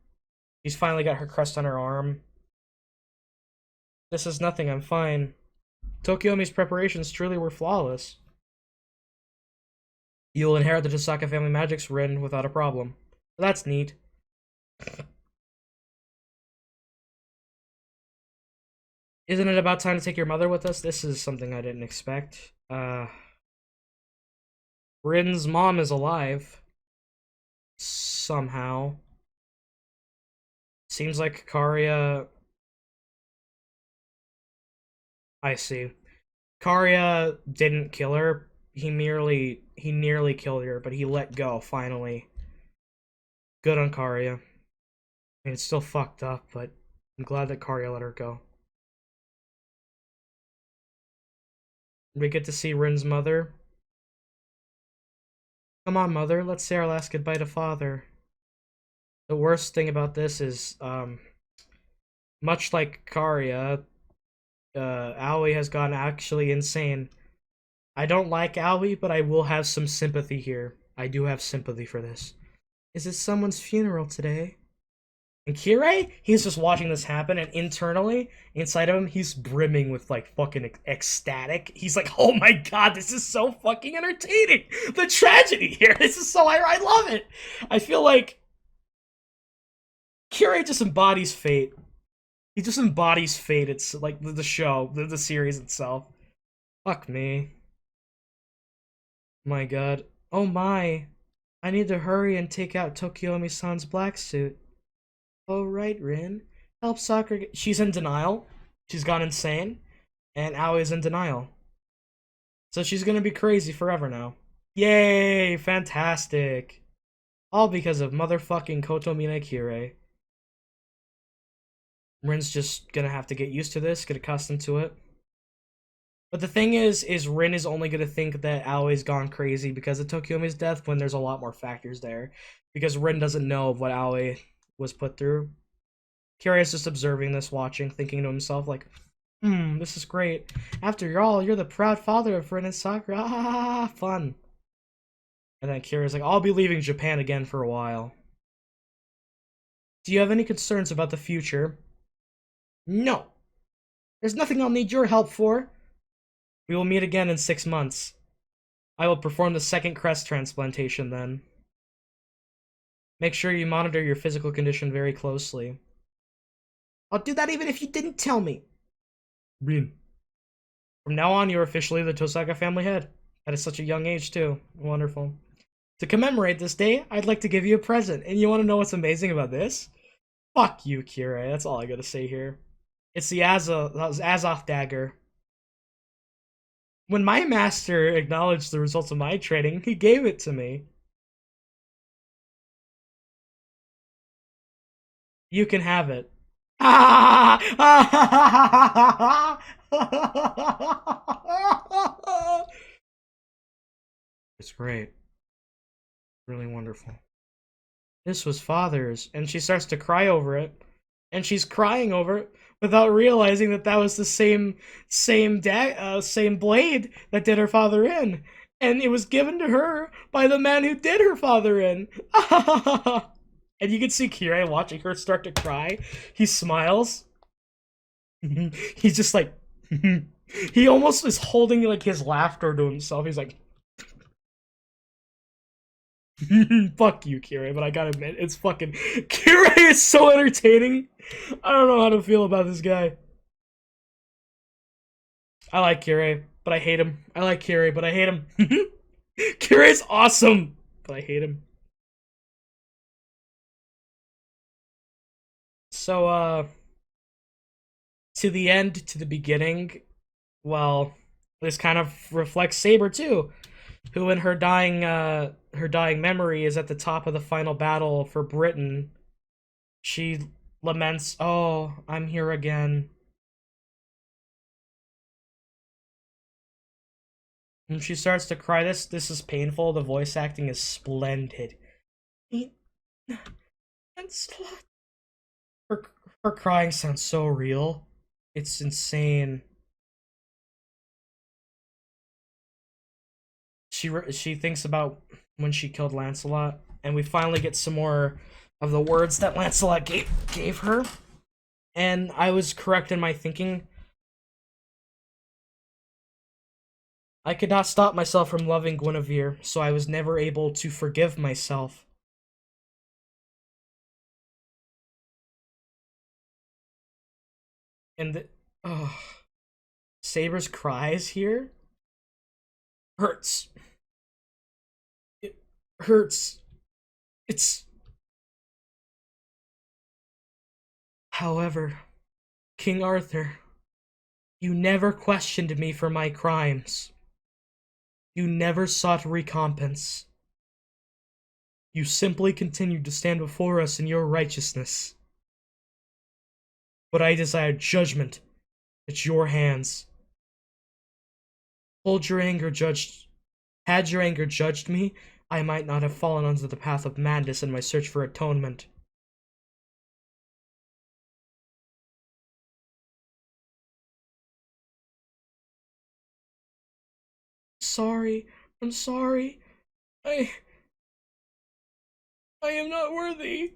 She's finally got her crest on her arm. This is nothing, I'm fine. Tokiomi's preparations truly were flawless. You'll inherit the Tasaka family magics, Rin, without a problem. That's neat. Isn't it about time to take your mother with us? This is something I didn't expect. Rin's mom is alive. Somehow. Seems like Kariya... I see. Kariya didn't kill her. He nearly killed her, but he let go, finally. Good on Kariya. I mean, it's still fucked up, but I'm glad that Kariya let her go. We get to see Rin's mother. Come on, mother, let's say our last goodbye to father. The worst thing about this is, much like Kariya, Aoi has gone actually insane. I don't like Aoi, but I will have some sympathy here. I do have sympathy for this. Is it someone's funeral today? And Kirei, he's just watching this happen, and internally, inside of him, he's brimming with like fucking ecstatic. He's like, "Oh my god, this is so fucking entertaining! The tragedy here, this is so I love it." I feel like Kirei just embodies fate. He just embodies fate. It's like the show, the series itself. Fuck me. My god. Oh my. I need to hurry and take out Tokiomi-san's black suit. Oh right, Rin. Help Sakura get... She's in denial. She's gone insane. And Aoi's in denial. So she's gonna be crazy forever now. Yay! Fantastic. All because of motherfucking Kotomine Kirei. Rin's just gonna have to get used to this, get accustomed to it. But the thing is Rin is only gonna think that Aoi's gone crazy because of Tokiomi's death when there's a lot more factors there. Because Rin doesn't know of what Aoi was put through. Kirei is just observing this, watching, thinking to himself like, this is great. After all, you're the proud father of Rin and Sakura. Ah, fun. And then Kirei's like, I'll be leaving Japan again for a while. Do you have any concerns about the future? No. There's nothing I'll need your help for. We will meet again in 6 months. I will perform the second crest transplantation then. Make sure you monitor your physical condition very closely. I'll do that even if you didn't tell me. Rin. From now on, you're officially the Tosaka family head. At such a young age, too. Wonderful. To commemorate this day, I'd like to give you a present. And you want to know what's amazing about this? Fuck you, Kirei. That's all I gotta say here. It's the Azoth Dagger. When my master acknowledged the results of my training, he gave it to me. You can have it. It's great. Really wonderful. This was father's, and she starts to cry over it. And she's crying over it without realizing that that was the same blade that did her father in. And it was given to her by the man who did her father in. And you can see Kirei watching her start to cry. He smiles. He's just like... he almost is holding like his laughter to himself. He's like... Fuck you, Kirei, but I gotta admit, it's fucking... Kirei is so entertaining! I don't know how to feel about this guy. I like Kirei, but I hate him. I like Kirei, but I hate him. Kirei's awesome, but I hate him. So, to the end, to the beginning, well, this kind of reflects Saber, too, who in her dying memory is at the top of the final battle for Britain. She laments, "Oh, I'm here again." And she starts to cry. This is painful. The voice acting is splendid. Her crying sounds so real. It's insane. She thinks about when she killed Lancelot, and we finally get some more of the words that Lancelot gave her. And I was correct in my thinking. I could not stop myself from loving Guinevere, so I was never able to forgive myself. And Saber's cries here hurts. It hurts. It's... However, King Arthur, you never questioned me for my crimes. You never sought recompense. You simply continued to stand before us in your righteousness. But I desired judgment at your hands. Had your anger judged me, I might not have fallen onto the path of madness in my search for atonement. Sorry, I'm sorry. I am not worthy.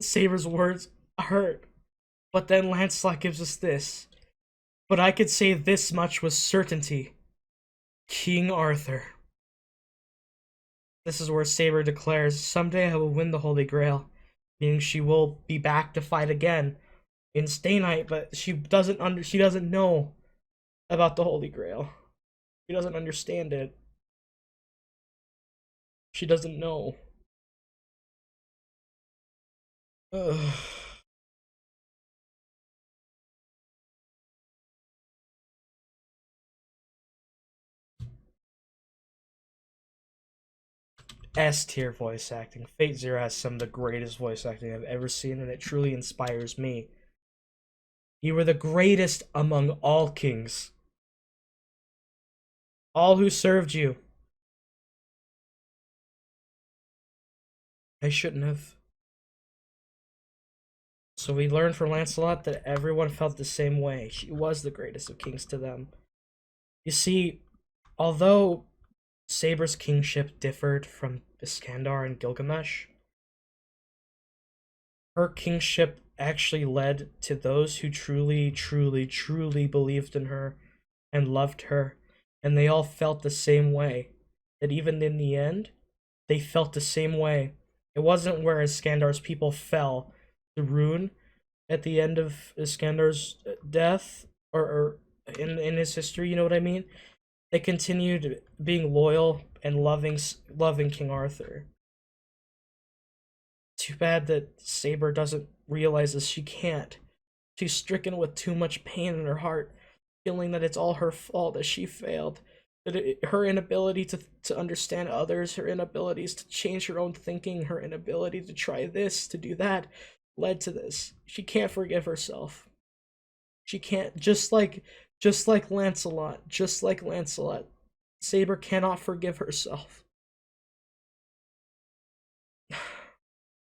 Saber's words. hurt. But then Lancelot gives us this. But I could say this much with certainty. King Arthur. This is where Saber declares, someday I will win the Holy Grail, meaning she will be back to fight again in Stay Night, but she doesn't know about the Holy Grail. She doesn't understand it. She doesn't know. Ugh. S tier voice acting. Fate Zero has some of the greatest voice acting I've ever seen, and it truly inspires me. You were the greatest among all kings. All who served you. I shouldn't have. So we learned from Lancelot that everyone felt the same way. She was the greatest of kings to them. You see, although Saber's kingship differed from Iskandar and Gilgamesh, her kingship actually led to those who truly, truly, truly believed in her and loved her, and they all felt the same way. That even in the end, they felt the same way. It wasn't where Iskandar's people fell to ruin at the end of Iskandar's death, or in his history, you know what I mean? They continued being loyal and loving King Arthur. Too bad that Saber doesn't realize this. She can't. She's stricken with too much pain in her heart, feeling that it's all her fault that she failed. That her inability to understand others, her inabilities to change her own thinking, her inability to try this, to do that, led to this. She can't forgive herself. She can't, just like Lancelot, Saber cannot forgive herself.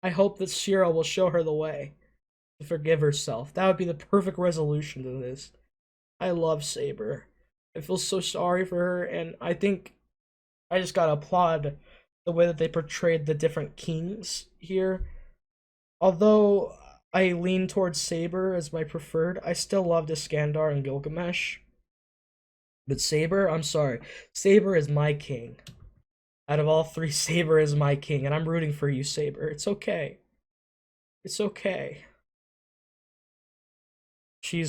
I hope that Shiro will show her the way to forgive herself. That would be the perfect resolution to this. I love Saber. I feel so sorry for her, and I think I just gotta applaud the way that they portrayed the different kings here. Although I lean towards Saber as my preferred, I still loved Iskandar and Gilgamesh. But Saber, I'm sorry. Saber is my king. Out of all three, Saber is my king, and I'm rooting for you, Saber. It's okay. It's okay. She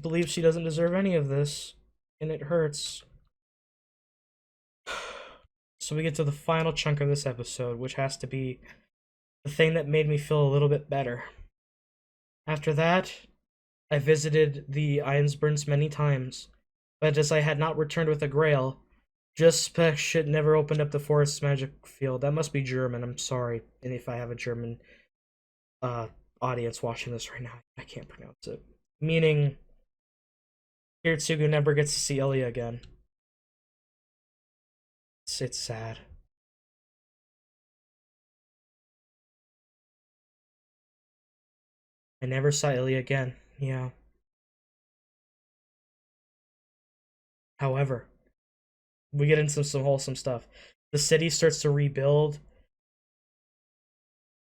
believes she doesn't deserve any of this, and it hurts. So we get to the final chunk of this episode, which has to be the thing that made me feel a little bit better. After that, I visited the Ironsburns many times, but as I had not returned with a grail, just spec shit never opened up the forest's magic field. That must be German, I'm sorry. And if I have a German audience watching this right now, I can't pronounce it. Meaning, Kiritsugu never gets to see Illya again. It's sad. I never saw Illya again, yeah. However, we get into some wholesome stuff. The city starts to rebuild.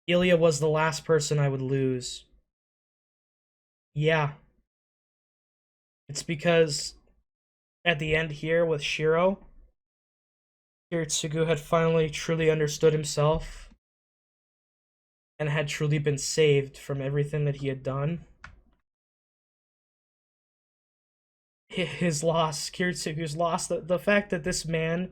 Illya was the last person I would lose. Yeah. It's because at the end here with Shiro, Kiritsugu had finally truly understood himself and had truly been saved from everything that he had done. His loss, Kiritsugu's loss, the fact that this man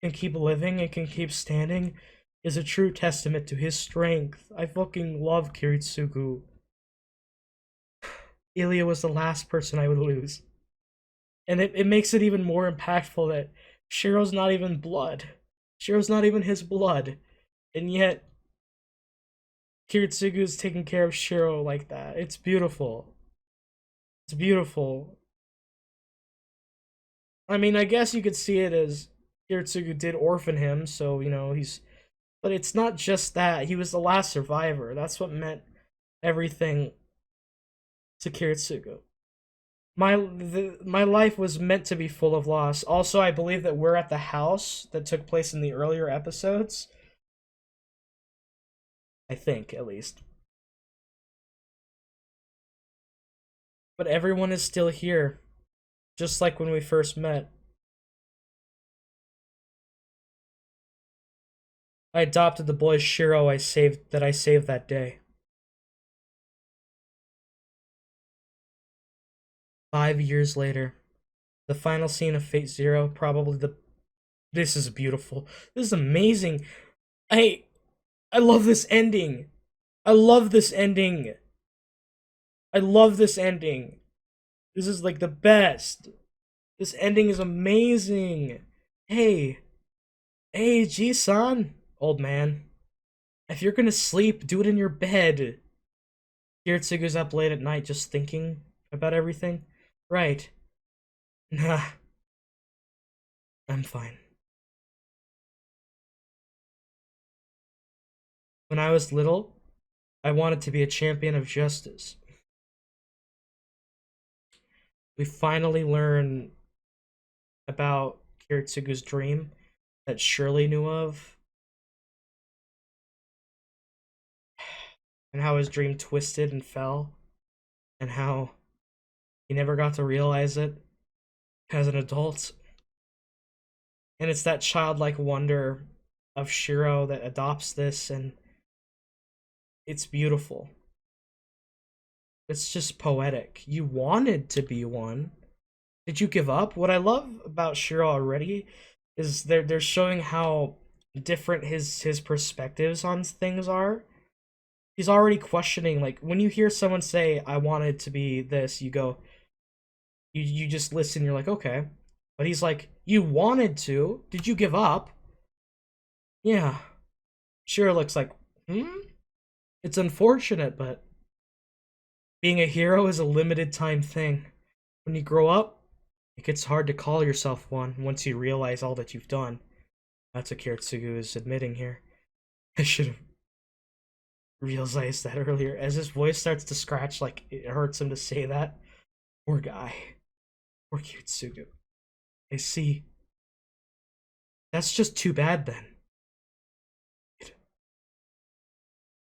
can keep living and can keep standing is a true testament to his strength. I fucking love Kiritsugu. Illya was the last person I would lose. And it makes it even more impactful that Shiro's not even blood. Shiro's not even his blood. And yet, Kiritsugu's taking care of Shiro like that. It's beautiful. It's beautiful. I mean, I guess you could see it as Kiritsugu did orphan him, so, you know, he's... But it's not just that. He was the last survivor. That's what meant everything to Kiritsugu. My life was meant to be full of loss. Also, I believe that we're at the house that took place in the earlier episodes. I think, at least. But everyone is still here, just like when we first met. I adopted the boy Shiro I saved that day. 5 years later, the final scene of Fate Zero, probably the. This is beautiful. This is amazing. I I love this ending. I love this ending. I love this ending. This is like the best. This ending is amazing. Hey, hey, Ji-san, old man. If you're gonna sleep, do it in your bed. Kiritsugu's up late at night just thinking about everything. Right. Nah, I'm fine. When I was little, I wanted to be a champion of justice. We finally learn about Kiritsugu's dream that Shirley knew of, and how his dream twisted and fell, and how he never got to realize it as an adult. And it's that childlike wonder of Shiro that adopts this, and it's beautiful. It's just poetic. You wanted to be one. Did you give up? What I love about Shiro already is they're showing how different his perspectives on things are. He's already questioning, like when you hear someone say, I wanted to be this, you go, you just listen, you're like, okay. But he's like, you wanted to? Did you give up? Yeah. Shiro looks like, It's unfortunate, but being a hero is a limited time thing. When you grow up, it gets hard to call yourself one once you realize all that you've done. That's what Kiritsugu is admitting here. I should have realized that earlier. As his voice starts to scratch, like it hurts him to say that. Poor guy. Poor Kiritsugu. I see. That's just too bad then.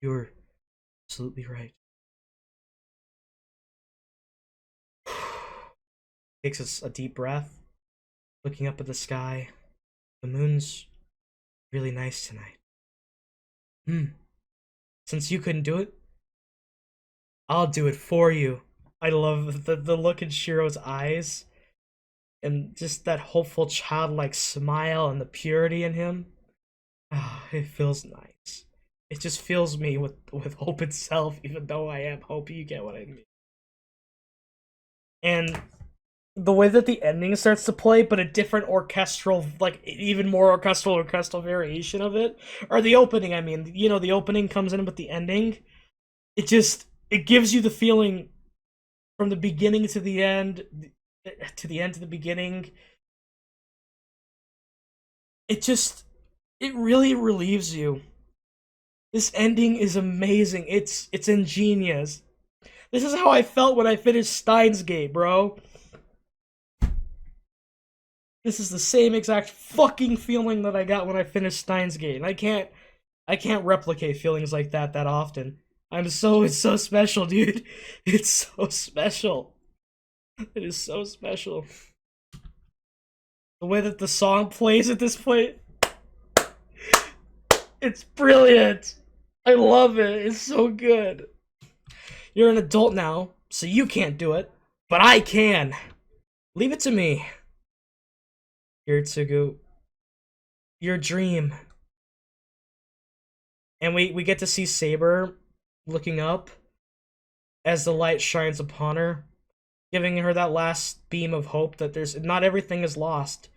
You're absolutely right. Takes a deep breath, looking up at the sky. The moon's really nice tonight. Since you couldn't do it, I'll do it for you. I love the look in Shiro's eyes, and just that hopeful childlike smile and the purity in him. Ah, it feels nice. It just fills me with hope itself, even though I am hope. You get what I mean. And the way that the ending starts to play, but a different orchestral, like even more orchestral variation of it, or the opening. I mean, you know, the opening comes in with the ending. It gives you the feeling from the beginning to the end, to the end to the beginning. It really relieves you. This ending is amazing. It's ingenious. This is how I felt when I finished Steins Gate, bro. This is the same exact fucking feeling that I got when I finished Steins Gate. And I can't replicate feelings like that often. It's so special, dude. It's so special. It is so special. The way that the song plays at this point, it's brilliant. I love it. It's so good. You're an adult now, so you can't do it, but I can. Leave it to me. Kiritsugu, your dream. And we get to see Saber looking up as the light shines upon her, giving her that last beam of hope that there's not everything is lost.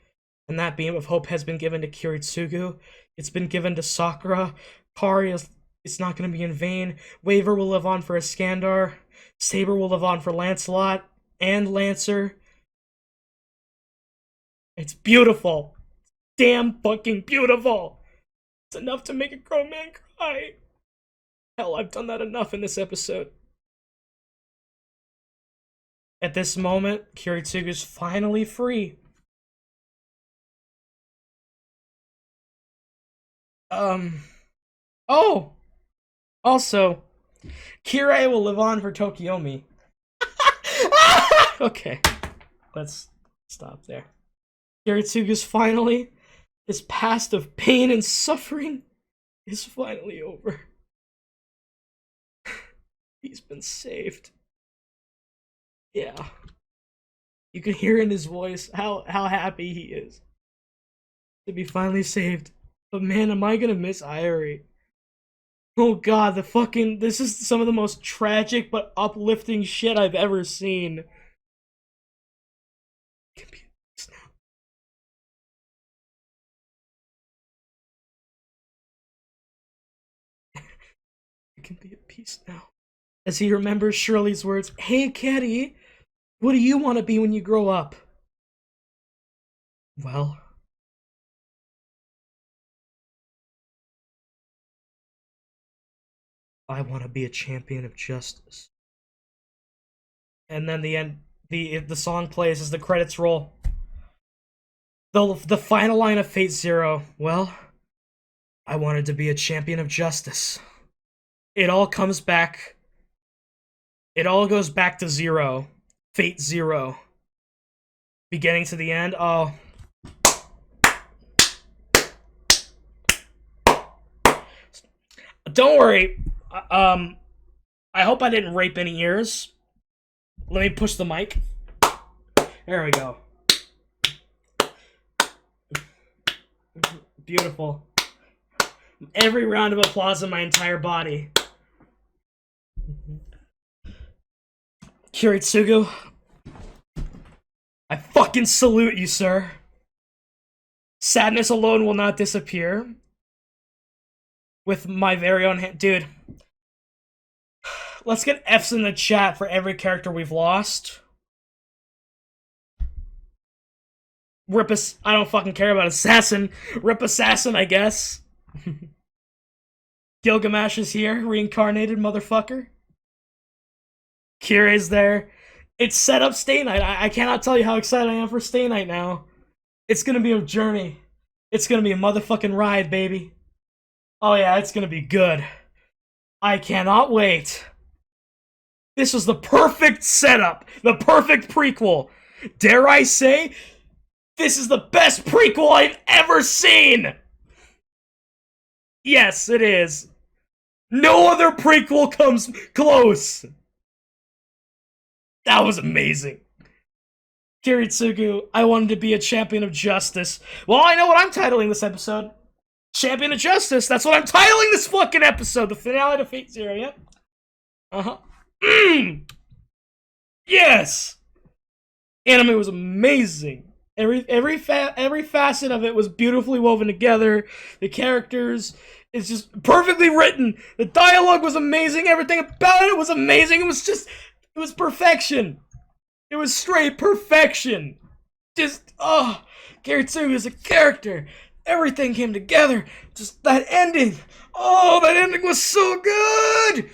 And that beam of hope has been given to Kiritsugu. It's been given to Sakura. Kariya, it's not going to be in vain. Waver will live on for Iskandar. Saber will live on for Lancelot and Lancer. It's beautiful. Damn fucking beautiful. It's enough to make a grown man cry. Hell, I've done that enough in this episode. At this moment, Kiritsugu's finally free. Oh! Also, Kirei will live on for Tokiomi. Okay, let's stop there. Kiritsugu's finally, his past of pain and suffering is finally over. He's been saved. Yeah. You can hear in his voice how happy he is to be finally saved. But man, am I gonna miss Irie. Oh god, this is some of the most tragic but uplifting shit I've ever seen. It can be at peace now. It can be at peace now. As he remembers Shirley's words, "Hey, Kitty, what do you want to be when you grow up?" Well, I want to be a champion of justice. And then the song plays as the credits roll. The final line of Fate Zero. Well, I wanted to be a champion of justice. It all comes back. It all goes back to zero. Fate Zero. Beginning to the end. Oh. Don't worry. I hope I didn't rape any ears. Let me push the mic. There we go. Beautiful. Every round of applause in my entire body. Kiritsugu, I fucking salute you, sir. Sadness alone will not disappear. With my very own hand. Dude. Let's get F's in the chat for every character we've lost. I don't fucking care about Assassin. Rip Assassin, I guess. Gilgamesh is here, reincarnated motherfucker. Kirei's there. It's set up Stay Night. I cannot tell you how excited I am for Stay Night now. It's gonna be a journey. It's gonna be a motherfucking ride, baby. Oh yeah, it's gonna be good. I cannot wait. This was the perfect setup. The perfect prequel. Dare I say, this is the best prequel I've ever seen! Yes, it is. No other prequel comes close. That was amazing. Kiritsugu, I wanted to be a champion of justice. Well, I know what I'm titling this episode. Champion of Justice. That's what I'm titling this fucking episode. The finale to Fate Zero, yep. Uh-huh. Yes! Anime was amazing. Every facet of it was beautifully woven together. The characters is just perfectly written. The dialogue was amazing. Everything about it was amazing. It was perfection. It was straight perfection. Kiritsugu is a character. Everything came together. Just that ending. Oh, that ending was so good.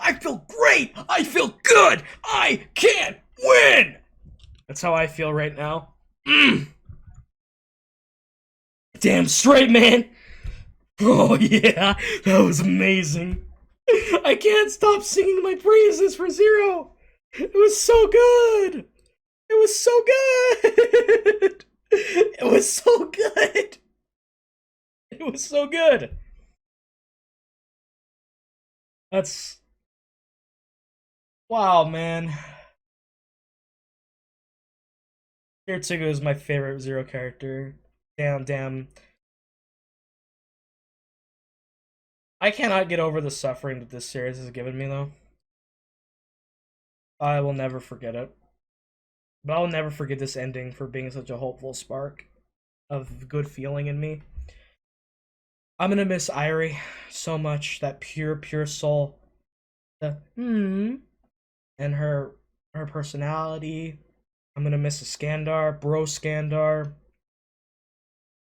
I feel great. I feel good. I can't win. That's how I feel right now. Damn straight, man. Oh, yeah. That was amazing. I can't stop singing my praises for Zero. It was so good. It was so good. It was so good. It was so good. That's... Wow, man. Kiritsugu is my favorite Zero character. Damn. I cannot get over the suffering that this series has given me, though. I will never forget it. But I'll never forget this ending for being such a hopeful spark of good feeling in me. I'm gonna miss Irie so much. That pure soul. And her personality. I'm gonna miss Iskandar, Bro Skandar.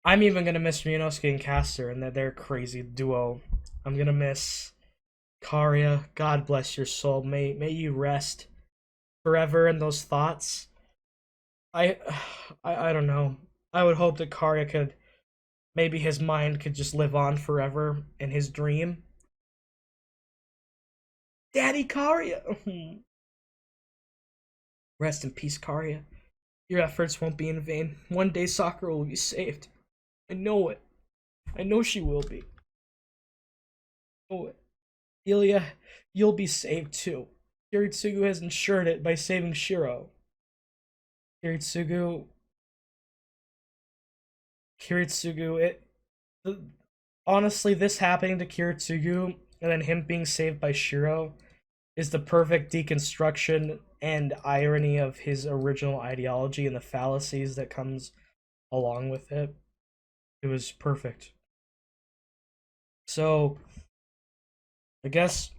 I'm even gonna miss Ryunosuke and Caster and their crazy duo. I'm gonna miss Kariya. God bless your soul. May you rest forever in those thoughts. I don't know. I would hope that Kariya could, maybe his mind could just live on forever in his dream. Daddy Kariya. Rest in peace, Kariya. Your efforts won't be in vain. One day Sakura will be saved. I know it. I know she will be. Oh, Illya, you'll be saved too. Kiritsugu has ensured it by saving Shiro. Kiritsugu, honestly, this happening to Kiritsugu and then him being saved by Shiro is the perfect deconstruction and irony of his original ideology and the fallacies that comes along with it. It was perfect. So, I guess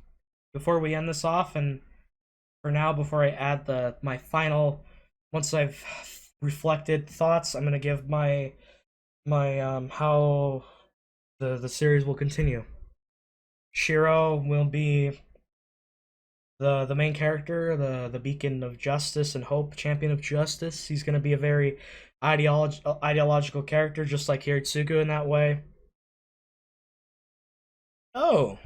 before we end this off, and for now, before I add my final, once I've reflected thoughts, I'm gonna give my how the series will continue. Shiro will be the main character, the beacon of justice and hope, champion of justice. He's gonna be a very ideological character, just like Kiritsugu in that way. Oh,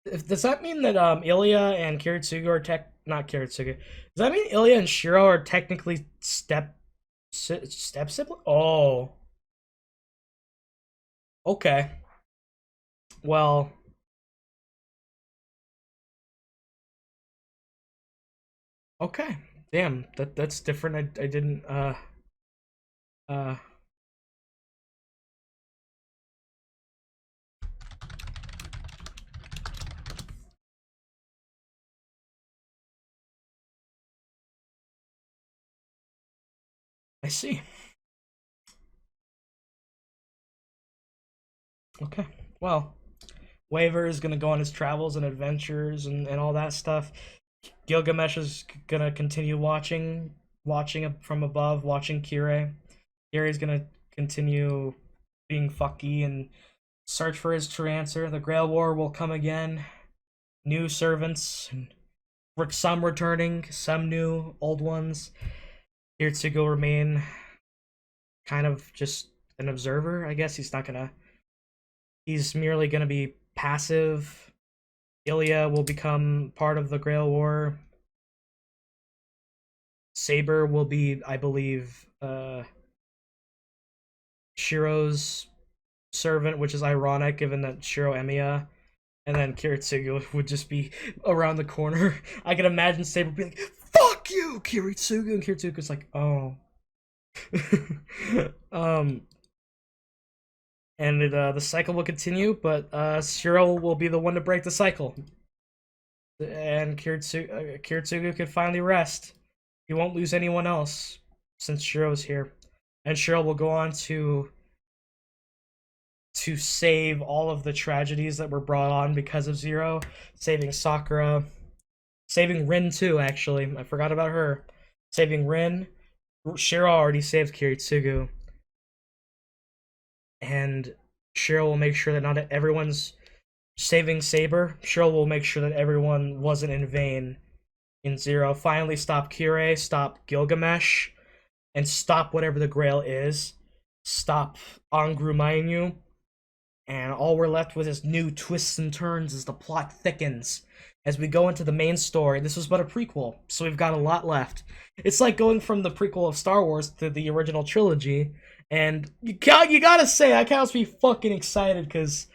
does that mean that Illya and Kiritsugu are not Kiritsugu? Does that mean Illya and Shiro are technically step sibling? Oh, okay. Well, okay. Damn, that's different. I didn't uh I see. Okay. Well, Waver is gonna go on his travels and adventures and all that stuff. Gilgamesh is gonna continue watching from above, watching Kirei. Kirei's gonna continue being fucky and search for his true answer. The Grail War will come again. New servants, and some returning, some new, old ones. Kiritsugu will remain kind of just an observer, I guess. He's merely gonna be passive. Illya will become part of the Grail War. Saber will be, I believe, Shiro's servant, which is ironic given that Shiro Emiya, and then Kiritsugu would just be around the corner. I can imagine Saber being like, "Fuck you, Kiritsugu," and Kiritsugu's like, "Oh." And the cycle will continue, but Shiro will be the one to break the cycle, and Kiritsugu could finally rest. He won't lose anyone else since Shiro's here, and Shiro will go on to save all of the tragedies that were brought on because of Zero, saving Sakura, saving Rin too. Actually, I forgot about her. Saving Rin. Shiro already saved Kiritsugu, and Shiro will make sure that not everyone's saving Saber. Shiro will make sure that everyone wasn't in vain in Zero. Finally stop Kirei, stop Gilgamesh, and stop whatever the Grail is. Stop Angru Mainyu. And all we're left with is new twists and turns as the plot thickens. As we go into the main story, this was but a prequel, so we've got a lot left. It's like going from the prequel of Star Wars to the original trilogy, and you gotta say, I can't be fucking excited, because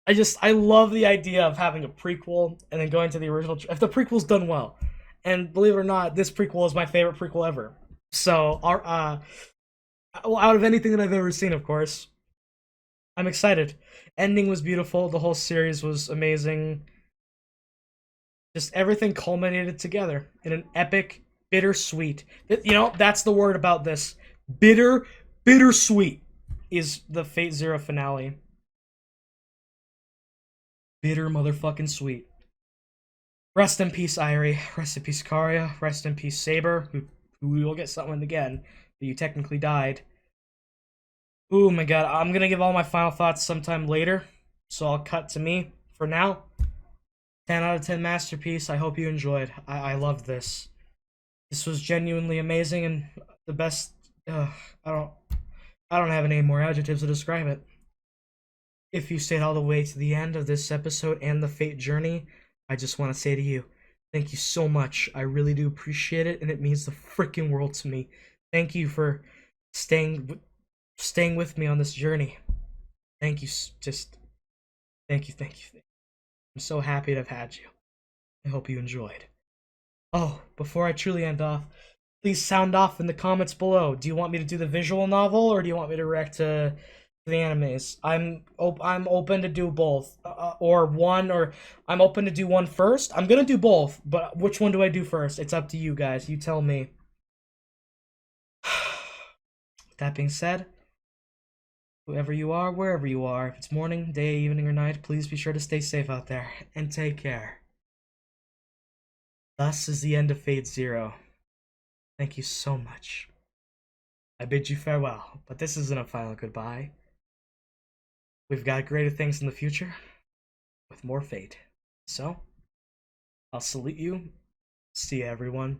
I love the idea of having a prequel and then going to the original, if the prequel's done well. And believe it or not, this prequel is my favorite prequel ever. So, out of anything that I've ever seen, of course. I'm excited. Ending was beautiful. The whole series was amazing. Just everything culminated together in an epic, bittersweet. You know, that's the word about this. Bittersweet is the Fate Zero finale. Bitter motherfucking sweet. Rest in peace, Irie. Rest in peace, Kariya. Rest in peace, Saber, who will get something again, but you technically died. Oh my god, I'm gonna give all my final thoughts sometime later, so I'll cut to me. For now, 10 out of 10 masterpiece. I hope you enjoyed. I loved this. This was genuinely amazing and the best. I don't have any more adjectives to describe it. If you stayed all the way to the end of this episode and the Fate journey, I just want to say to you, Thank you so much. I really do appreciate it, and it means the freaking world to me. Thank you for staying with me on this journey. Thank you. Just thank you, thank you. I'm so happy to have had you. I hope you enjoyed. Oh, before I truly end off, please sound off in the comments below. Do you want me to do the visual novel, or do you want me to react to the animes? I'm open to do both, or one, or I'm open to do one first. I'm gonna do both, but which one do I do first? It's up to you guys. You tell me. With that being said, whoever you are, wherever you are, if it's morning, day, evening, or night, please be sure to stay safe out there and take care. Thus is the end of Fate Zero. Thank you so much. I bid you farewell, but this isn't a final goodbye. We've got greater things in the future with more fate. So, I'll salute you. See you, everyone.